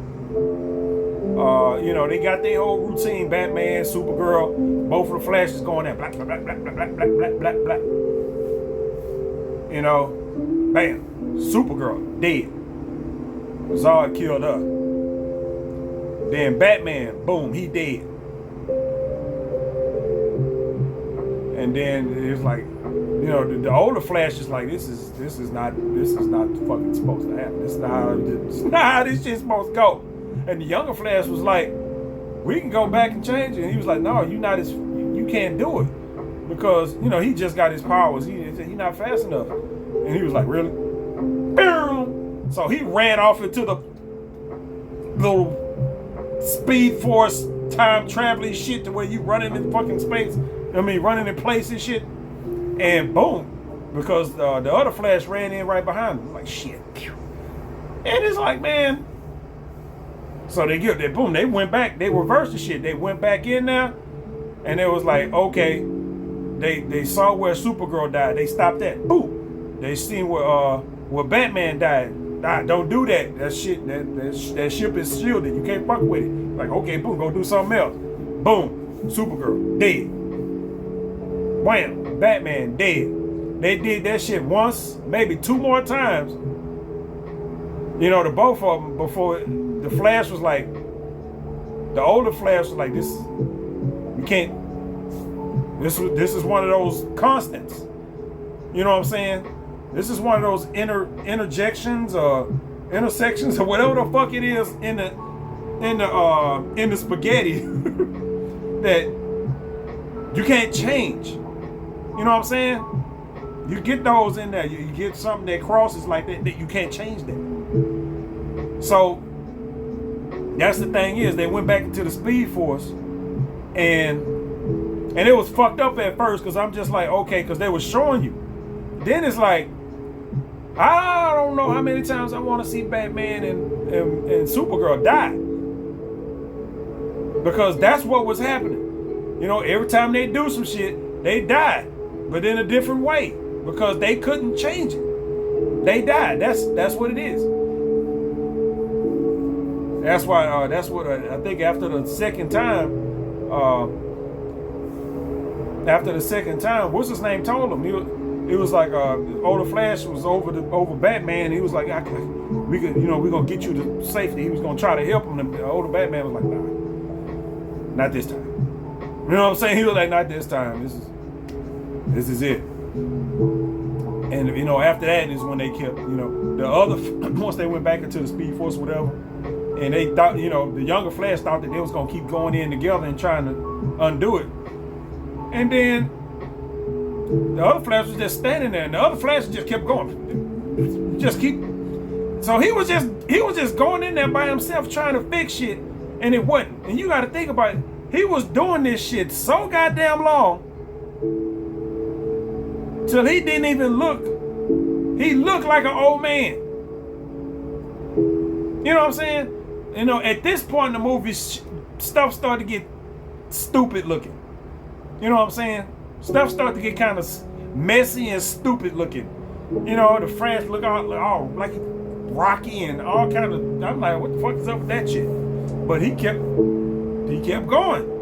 they got their whole routine. Batman, Supergirl, both of the Flashes going there, black, black, black, black, black, black, black, black, black. Bam, Supergirl dead. Zod killed her. Then Batman, boom, he dead. And then it's like, the older Flash is like, this is not fucking supposed to happen. This is not how this shit's supposed to go. And the younger Flash was like, we can go back and change it. And he was like, no, you can't do it because he just got his powers. He's not fast enough. And he was like, really? So he ran off into the little Speed Force time traveling shit to where you running in fucking space. Running in place and shit. And boom, because the other Flash ran in right behind him. Like, shit. And it's like, man. So they went back. They reversed the shit. They went back in there. And it was like, okay. They saw where Supergirl died. They stopped that. Boom. They seen where Batman died. Nah, don't do that. That shit, that ship is shielded. You can't fuck with it. Like, okay, boom, go do something else. Boom. Supergirl, dead. Wham, Batman, dead. They did that shit once, maybe two more times. The both of them before the Flash was like, the older Flash was like, this, you can't, this is one of those constants. You know what I'm saying? This is one of those interjections or intersections or whatever the fuck it is in the spaghetti that you can't change. You know what I'm saying? You get those in there. You get something that crosses like that you can't change that. So that's the thing is they went back into the Speed Force and it was fucked up at first because I'm just like, okay, because they were showing you. Then it's like, I don't know how many times I want to see Batman and Supergirl die. Because that's what was happening. Every time they do some shit, they die. But in a different way. Because they couldn't change it. They died. That's what it is. That's why, I think after the second time, what's his name told him? It was like older Flash was over Batman. He was like, we're gonna get you to safety. He was gonna try to help him. And the older Batman was like, nah, not this time. You know what I'm saying? He was like, not this time. This is it. And after that is when they kept, the other once they went back into the Speed Force, whatever, and they thought, the younger Flash thought that they was gonna keep going in together and trying to undo it, and then The other Flash was just standing there, and the other Flash just kept going. Just keep. So he was just going in there by himself trying to fix shit, and it wasn't. And you got to think about it. He was doing this shit so goddamn long till he didn't even look. He looked like an old man. You know what I'm saying? You know, at this point in the movie, stuff started to get stupid looking. You know what I'm saying? Stuff started to get kind of messy and stupid looking. You know, the Flash look all like rocky and all kind of. I'm like, what the fuck is up with that shit? But he kept going.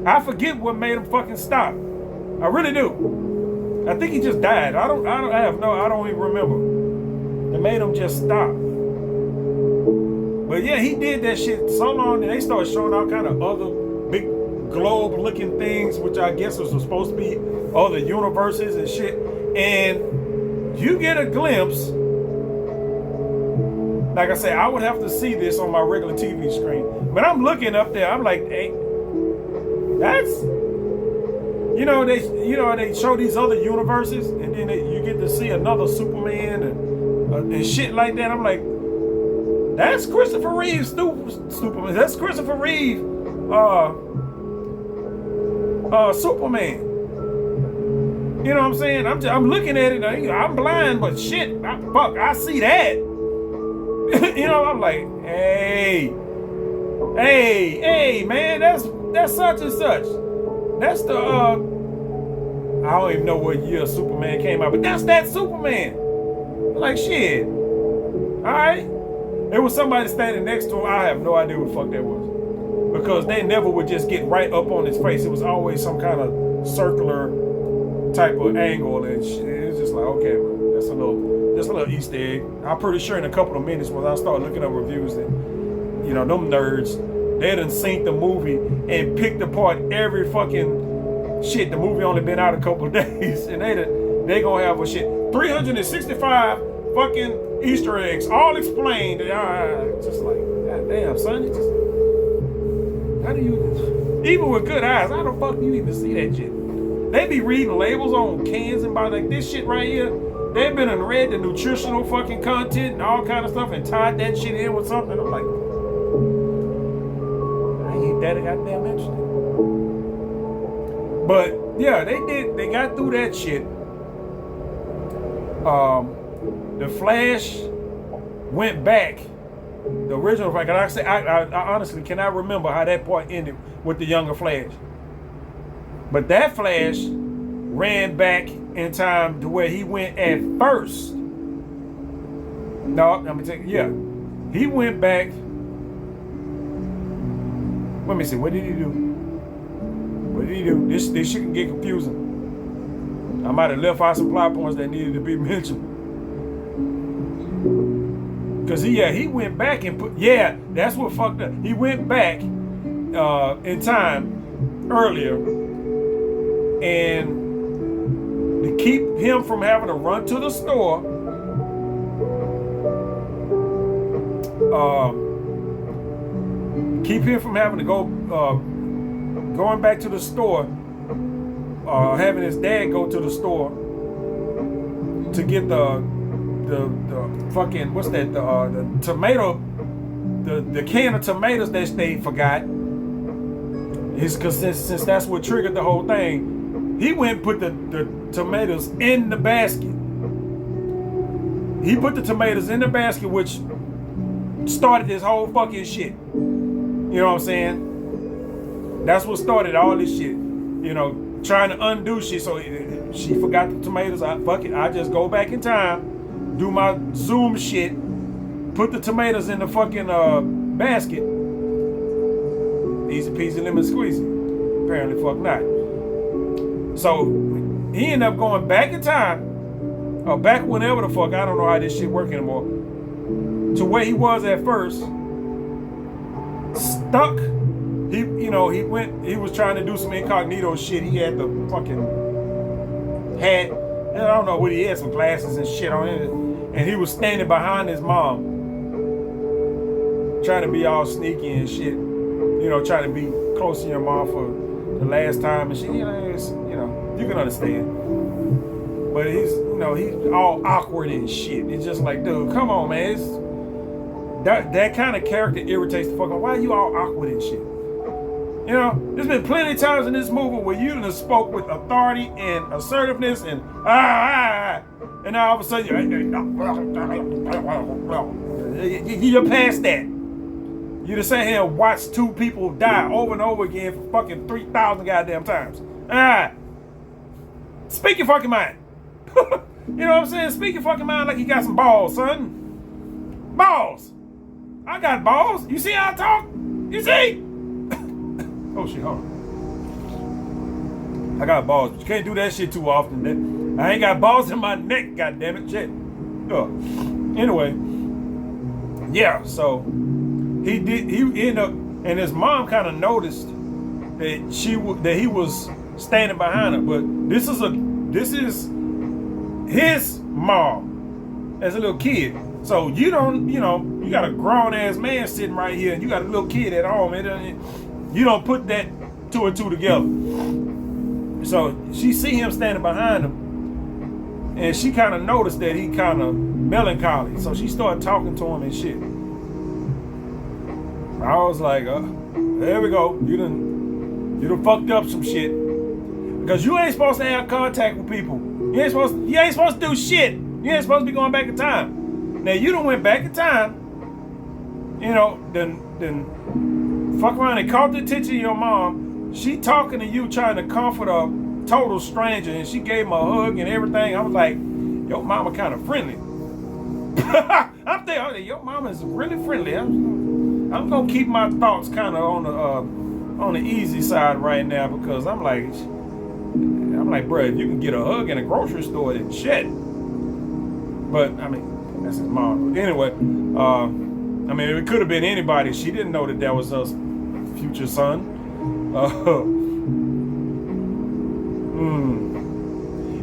I forget what made him fucking stop. I really do. I think he just died. I don't even remember. It made him just stop. But yeah, he did that shit so long, and they started showing all kind of other big globe-looking things, which I guess was supposed to be other universes and shit. And you get a glimpse. Like I said, I would have to see this on my regular TV screen. But I'm looking up there. I'm like, hey, that's, they show these other universes, and then you get to see another Superman and shit like that. I'm like, that's Christopher Reeve's Superman. That's Christopher Reeve, Superman. You know what I'm saying? I'm looking at it. I'm blind, but shit, I see that. You know, I'm like, hey, man, that's such and such. That's the I don't even know what year Superman came out, but that's that Superman. I'm like, shit. All right. There was somebody standing next to him. I have no idea what the fuck that was, because they never would just get right up on his face. It was always some kind of circular type of angle, and it's just like, okay, well, that's a little Easter egg. I'm pretty sure in a couple of minutes when I start looking up reviews that, you know, them nerds, they done seen the movie and picked apart every fucking shit. The movie only been out a couple of days, and they gonna have a shit 365 fucking Easter eggs, all explained. Just like, god damn, son, how do you, even with good eyes, how the fuck do you even see that shit? They be reading labels on cans and by like this shit right here. They've been and read the nutritional fucking content and all kind of stuff and tied that shit in with something. I'm like, I ain't that goddamn interesting. But yeah, they got through that shit. The Flash went back. The original Flash, I honestly cannot remember how that part ended with the younger Flash. But that Flash ran back in time to where he went at first. No, let me take, yeah. He went back. Let me see, what did he do? This shit can get confusing. I might have left out some plot points that needed to be mentioned. Cause he went back and that's what fucked up. He went back in time earlier, and to keep him from having to run to the store, keep him from having to go going back to the store, having his dad go to the store to get the fucking, what's that, the tomato, the can of tomatoes that they forgot. Because since that's what triggered the whole thing, he went and put the tomatoes in the basket. He put the tomatoes in the basket, which started this whole fucking shit. You know what I'm saying? That's what started all this shit. You know, trying to undo shit. So she forgot the tomatoes. I just go back in time, do my Zoom shit, put the tomatoes in the fucking basket. Easy peasy lemon squeezy. Apparently fuck not. So he ended up going back in time, or back whenever the fuck, I don't know how this shit work anymore, to where he was at first. Stuck. He was trying to do some incognito shit. He had the fucking hat, and I don't know what he had, some glasses and shit on it. And he was standing behind his mom, trying to be all sneaky and shit. You know, trying to be close to your mom for the last time and shit. You can understand. But he's all awkward and shit. It's just like, dude, come on, man. That kind of character irritates the fuck out. Why are you all awkward and shit? There's been plenty of times in this movie where you done spoke with authority and assertiveness and and now all of a sudden you're past that. You just sit here and watch two people die over and over again for fucking 3,000 goddamn times. Speak your fucking mind. You know what I'm saying? Speak your fucking mind like you got some balls, son. Balls. I got balls. You see how I talk? You see? Oh shit, hold on. I got balls, but you can't do that shit too often. I ain't got balls in my neck, goddammit. Shit. Anyway. Yeah, so he ended up, and his mom kind of noticed that he was standing behind her, but this is his mom as a little kid. So you got a grown ass man sitting right here and you got a little kid at home. You don't put that two and two together. So she see him standing behind him and she kind of noticed that he kind of melancholy. So she started talking to him and shit. I was like, there we go. You done fucked up some shit. Because you ain't supposed to have contact with people. You ain't supposed to do shit. You ain't supposed to be going back in time. Now you done went back in time, then fuck around and caught the attention of your mom. She talking to you, trying to comfort a total stranger, and she gave him a hug and everything. I was like, your mama kind of friendly. I'm thinking, your mama is really friendly. I'm gonna keep my thoughts kind of on the easy side right now because I'm like, bro, if you can get a hug in a grocery store, then shit. But I mean, that's his mom. Anyway, it could have been anybody. She didn't know that was her future son.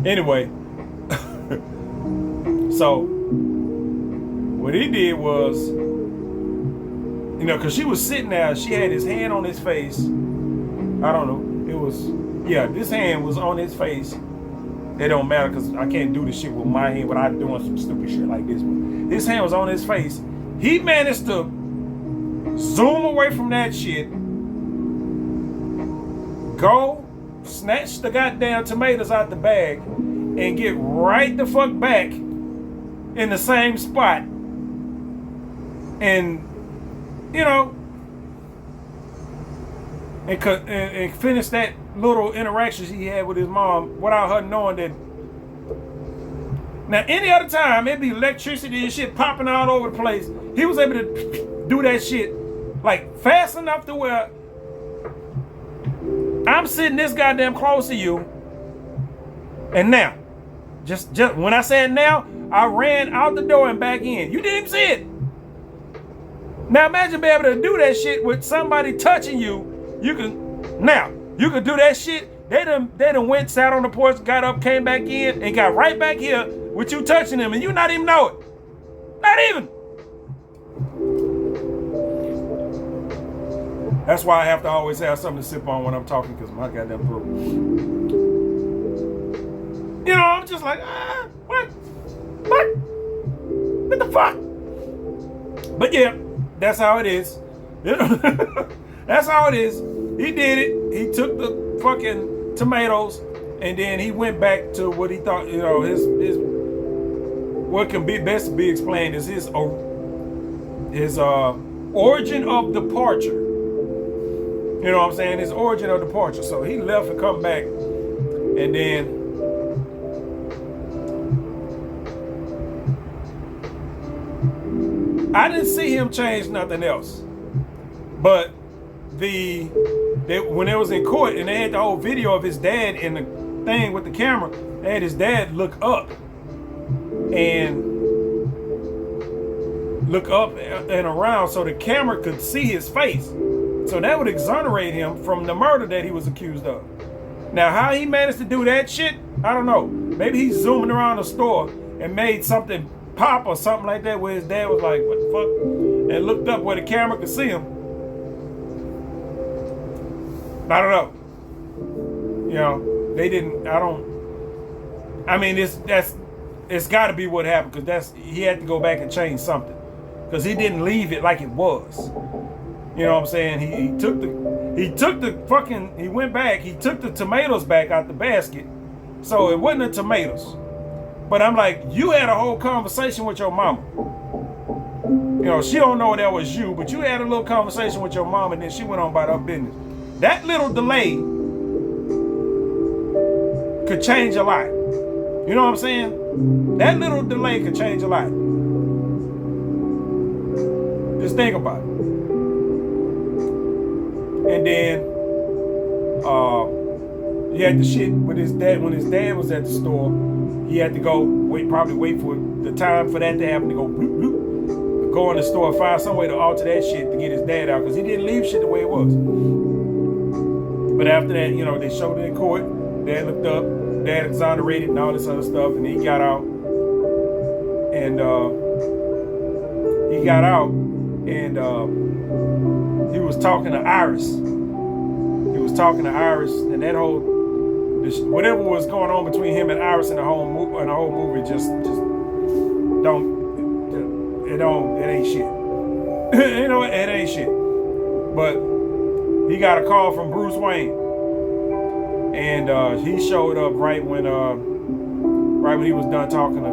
Anyway, so what he did was, because she was sitting there, she had his hand on his face. I don't know. This hand was on his face. It don't matter because I can't do this shit with my hand without doing some stupid shit like this. But his hand was on his face. He managed to zoom away from that shit, go snatch the goddamn tomatoes out the bag, and get right the fuck back in the same spot. And, and finish that little interactions he had with his mom without her knowing that. Now, any other time, it'd be electricity and shit popping all over the place. He was able to do that shit like fast enough to where I'm sitting this goddamn close to you. And now, just when I said now, I ran out the door and back in. You didn't even see it. Now imagine being able to do that shit with somebody touching you. You can do that shit. They done went, sat on the porch, got up, came back in, and got right back here with you touching them, and you not even know it. Not even. That's why I have to always have something to sip on when I'm talking, because my goddamn throat. I'm just like, what? What the fuck? But yeah, that's how it is. That's how it is. He did it. He took the fucking tomatoes and then he went back to what he thought, his what can be best be explained is his origin of departure. You know what I'm saying? His origin of departure. So he left and come back, and then I didn't see him change nothing else. But when they was in court and they had the whole video of his dad in the thing with the camera, they had his dad look up and around so the camera could see his face. So that would exonerate him from the murder that he was accused of. Now, how he managed to do that shit, I don't know. Maybe he's zooming around the store and made something pop or something like that where his dad was like, what the fuck? And looked up where the camera could see him. I don't know. You know, they didn't. I mean, it's got to be what happened, because he had to go back and change something, because he didn't leave it like it was. You know what I'm saying? He took the tomatoes back out the basket, so it wasn't the tomatoes. But I'm like, you had a whole conversation with your mama. You know, she don't know that was you, but you had a little conversation with your mom, and then she went on about her business. That little delay could change a lot. You know what I'm saying? That little delay could change a lot. Just think about it. And then he had the shit with his dad. When his dad was at the store, he had to go probably wait for the time for that to happen, to go bloop, bloop, go in the store, find some way to alter that shit to get his dad out, because he didn't leave shit the way it was. But after that, you know, they showed it in court. Dad looked up, dad exonerated and all this other stuff, and he got out. And he was talking to Iris. And that whole whatever was going on between him and Iris in the whole movie just it ain't shit. You know, it ain't shit. But he got a call from Bruce Wayne, and he showed up right when he was done talking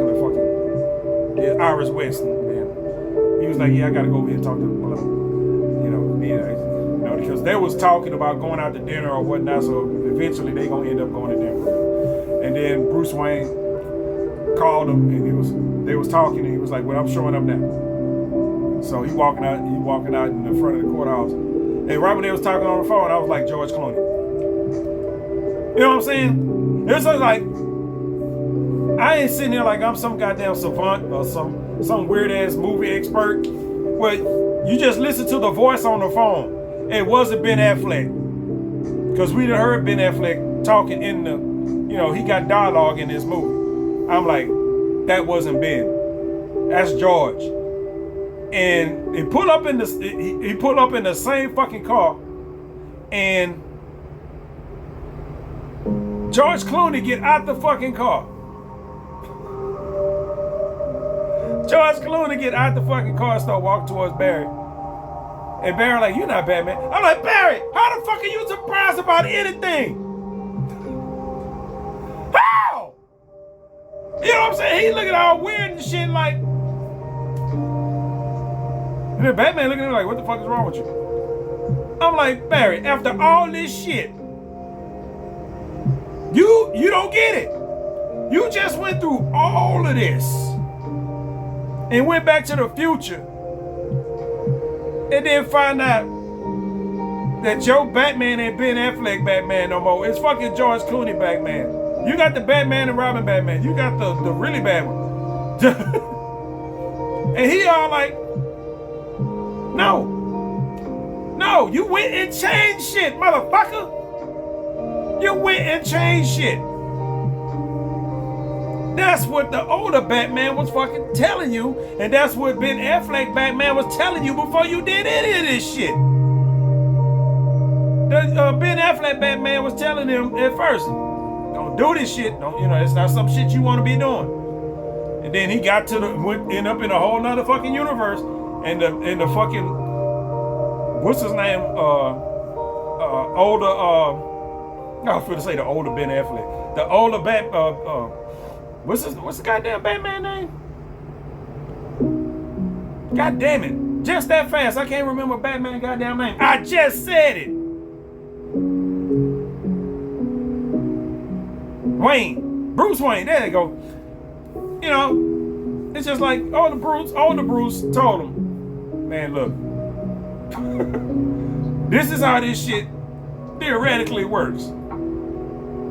to fucking Iris West. And he was like, yeah, I gotta go over here and talk to him. Because they was talking about going out to dinner or whatnot, so eventually they gonna end up going to dinner. And then Bruce Wayne called him, and they was talking, and he was like, well, I'm showing up now. So he walking out in the front of the courthouse. And right when they was talking on the phone, I was like, George Clooney. You know what I'm saying? It's like, I ain't sitting here like I'm some goddamn savant or some weird ass movie expert. Well, you just listen to the voice on the phone. It wasn't Ben Affleck, because we done heard Ben Affleck talking in the, he got dialogue in this movie. I'm like, that wasn't Ben, that's George. And he pulled up in the same fucking car, and George Clooney get out the fucking car. George Clooney get out the fucking car and start walking towards Barry. And Barry like, you're not Batman. I'm like, Barry, how the fuck are you surprised about anything? How? You know what I'm saying? He looking all weird and shit like. And then Batman looking at him like, what the fuck is wrong with you? I'm like, Barry, after all this shit, you don't get it. You just went through all of this and went back to the future. And then find out that your Batman ain't Ben Affleck Batman no more. It's fucking George Clooney Batman. You got the Batman and Robin Batman. You got the really bad one. And he all like, no, you went and changed shit, motherfucker. You went and changed shit. That's what the older Batman was fucking telling you, and that's what Ben Affleck Batman was telling you before you did any of this shit. Ben Affleck Batman was telling him at first, don't do this shit. It's not some shit you want to be doing. And then he got end up in a whole nother fucking universe, and the fucking, what's his name? I was going to say the older Ben Affleck, the older What's the goddamn Batman name? God damn it. Just that fast. I can't remember Batman goddamn name. I just said it. Wayne. Bruce Wayne. There you go. It's just like older Bruce told him, man, look. This is how this shit theoretically works.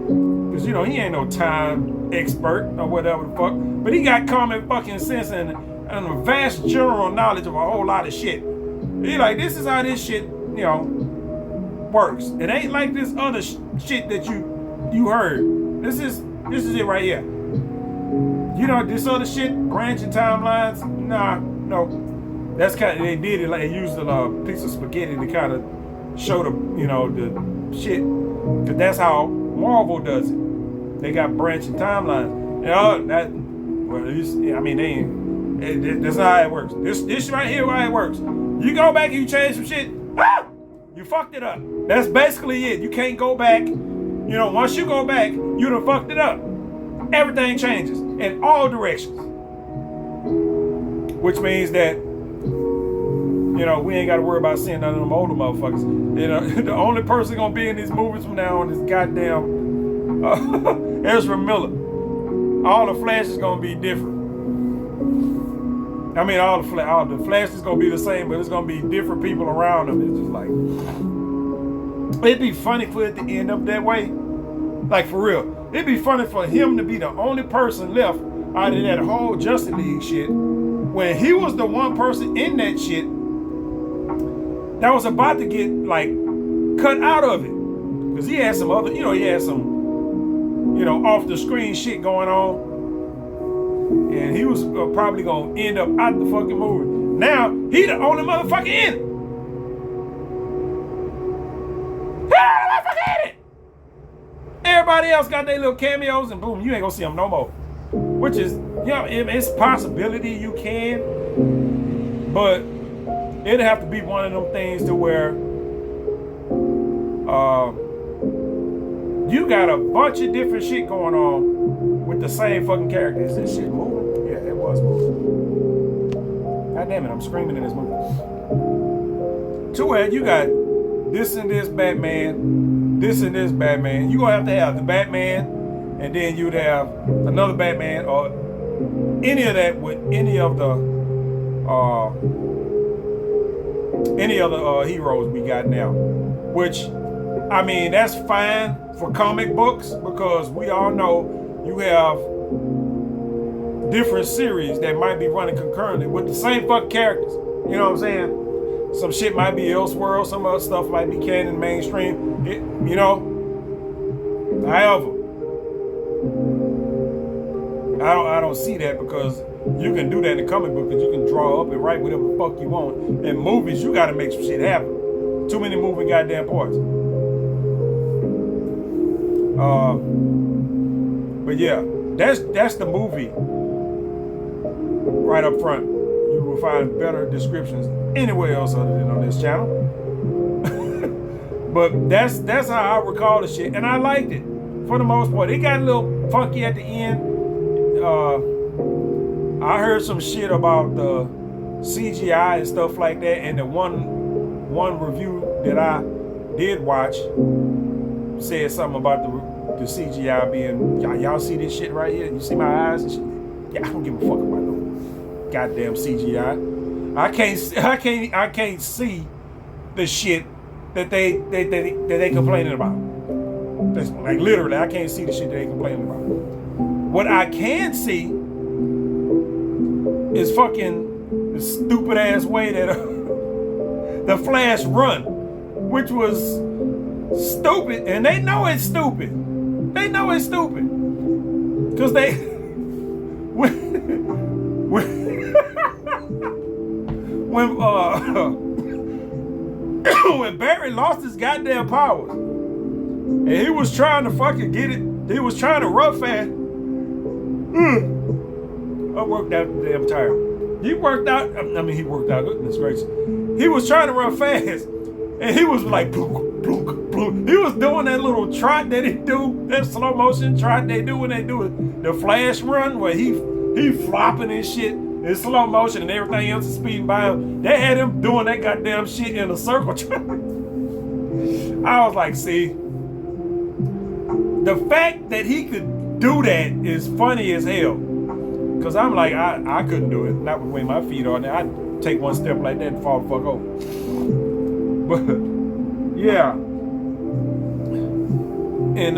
Because, he ain't no time expert or whatever the fuck, but he got common fucking sense and a vast general knowledge of a whole lot of shit. He like, this is how this shit, works. It ain't like this other shit that you heard. This is it right here. This other shit, branching timelines, nah, no. That's kind of, they did it like they used a piece of spaghetti to kind of show the shit, because that's how Marvel does it. They got branching timelines. That's not how it works. This right here, how it works. You go back and you change some shit, you fucked it up. That's basically it. You can't go back. Once you go back, you done fucked it up. Everything changes in all directions. Which means that, we ain't got to worry about seeing none of them older motherfuckers. The only person gonna be in these movies from now on is goddamn Ezra Miller. All the Flash is gonna be different. I mean, all the Flash is gonna be the same, but it's gonna be different people around them. It's just like, it'd be funny for it to end up that way. Like, for real. It'd be funny for him to be the only person left out of that whole Justice League shit, when he was the one person in that shit that was about to get, like, cut out of it. Because he had some other, off the screen shit going on. And he was probably going to end up out the fucking movie. Now, he the only motherfucker in it. He the only motherfucker in it. Everybody else got their little cameos, and boom, you ain't going to see them no more. Which is, it's a possibility you can. But it'd have to be one of them things to where you got a bunch of different shit going on with the same fucking characters. Is this shit moving? Yeah, it was moving. God damn it, I'm screaming in this movie. To where you got this and this Batman, this and this Batman. You're going to have the Batman, and then you'd have another Batman, or any of that with any of the heroes we got now. Which, I mean, that's fine for comic books, because we all know you have different series that might be running concurrently with the same fucking characters. You know what I'm saying? Some shit might be Elseworld, some other stuff might be canon mainstream. However, I don't see that, because you can do that in the comic book, because you can draw up and write whatever the fuck you want. In movies, you gotta make some shit happen. Too many moving goddamn parts. But yeah, that's the movie right up front. You will find better descriptions anywhere else other than on this channel. But that's how I recall the shit, and I liked it for the most part. It got a little funky at the end. I heard some shit about the CGI and stuff like that, and the one review that I did watch said something about the CGI being, y'all see this shit right here? You see my eyes and shit? Yeah, I don't give a fuck about no goddamn CGI. I can't see the shit that they complaining about. That's, like, literally, I can't see the shit they complaining about. What I can see is fucking the stupid ass way that the Flash run, which was stupid, and they know it's stupid. They know it's stupid, cause when Barry lost his goddamn powers, and he was trying to fucking get it, he was trying to run fast. I worked out the damn tire. He worked out, goodness gracious. He was trying to run fast, and he was like, blook, blook, blook. He was doing that little trot that he do, that slow motion trot they do when they do it. The Flash run, where he flopping and shit in slow motion, and everything else is speeding by him. They had him doing that goddamn shit in a circle. I was like, see, the fact that he could do that is funny as hell. Cause I'm like, I couldn't do it. Not with the way my feet are. Now I'd take one step like that and fall the fuck over. But yeah. And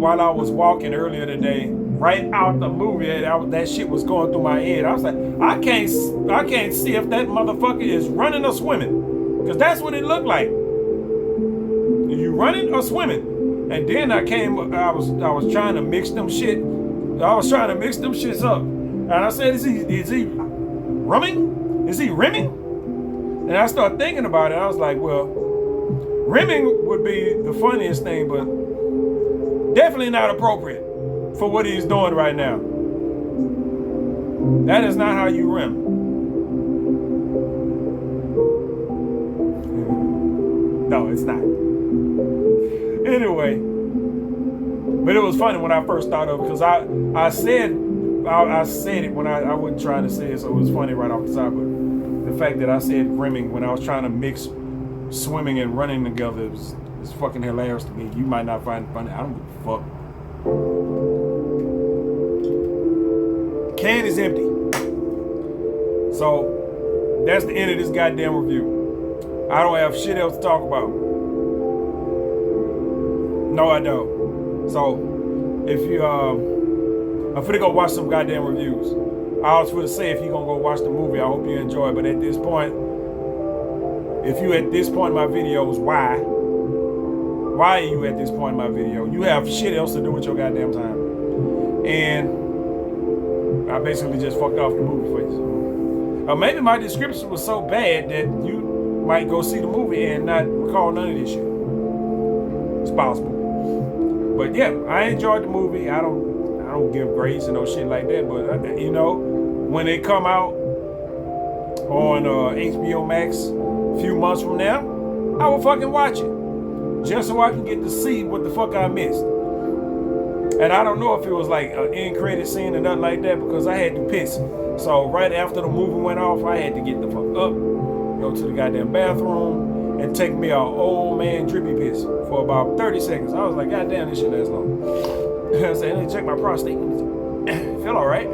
while I was walking earlier today, right out the movie, that shit was going through my head. I was like, I can't see if that motherfucker is running or swimming, cause that's what it looked like. Are you running or swimming? And then I was trying to mix them shit. I was trying to mix them shits up. And I said, is he rumming? Is he rimming? And I started thinking about it. I was like, well, Rimming would be the funniest thing, but definitely not appropriate for what he's doing right now. That is not how you rim. No, it's not. Anyway, but it was funny when I first thought of it because I said it when I wasn't trying to say it, so it was funny right off the top. But the fact that I said rimming when I was trying to mix swimming and running together is fucking hilarious to me. You might not find it funny. I don't give a fuck. Can is empty. So that's the end of this goddamn review. I don't have shit else to talk about. No, I don't. So if you I'm finna go watch some goddamn reviews. I was finna say if you're gonna go watch the movie, I hope you enjoy it. But at this point, if you at this point in my videos, why? Why are you at this point in my video? You have shit else to do with your goddamn time. And I basically just fucked off the movie for you. Or maybe my description was so bad that you might go see the movie and not recall none of this shit. It's possible. But yeah, I enjoyed the movie. I don't give grades and no shit like that. But you know, when it come out on HBO Max a few months from now, I will fucking watch it. Just so I can get to see what the fuck I missed. And I don't know if it was like an end credit scene or nothing like that because I had to piss. So right after the movie went off, I had to get the fuck up, go to the goddamn bathroom, and take me an old man drippy piss for about 30 seconds. I was like, God damn, this shit lasts long. I said, let me check my prostate. Feel all right.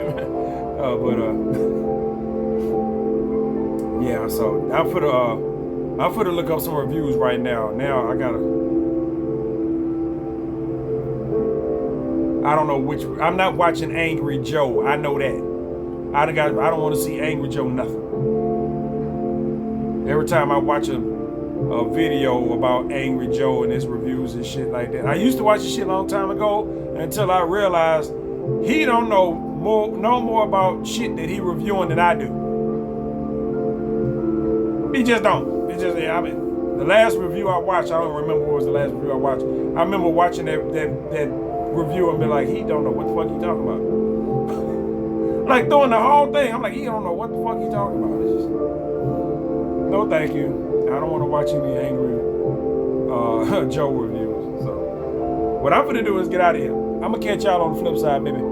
Yeah, so I'm for to look up some reviews right now. Now I don't know which. I'm not watching Angry Joe. I know that. I don't want to see Angry Joe nothing. Every time I watch a video about Angry Joe and his reviews and shit like that. I used to watch this shit a long time ago until I realized he don't know more about shit that he reviewing than I do. He just don't. It's just, I mean, the last review I watched, I don't remember what was the last review I watched. I remember watching that review and be like, he don't know what the fuck he talking about. Like throwing the whole thing. I'm like, he don't know what the fuck he talking about. It's just, no thank you. I don't want to watch any Angry Joe reviews. So what I'm gonna do is get out of here. I'm gonna catch y'all on the flip side, baby.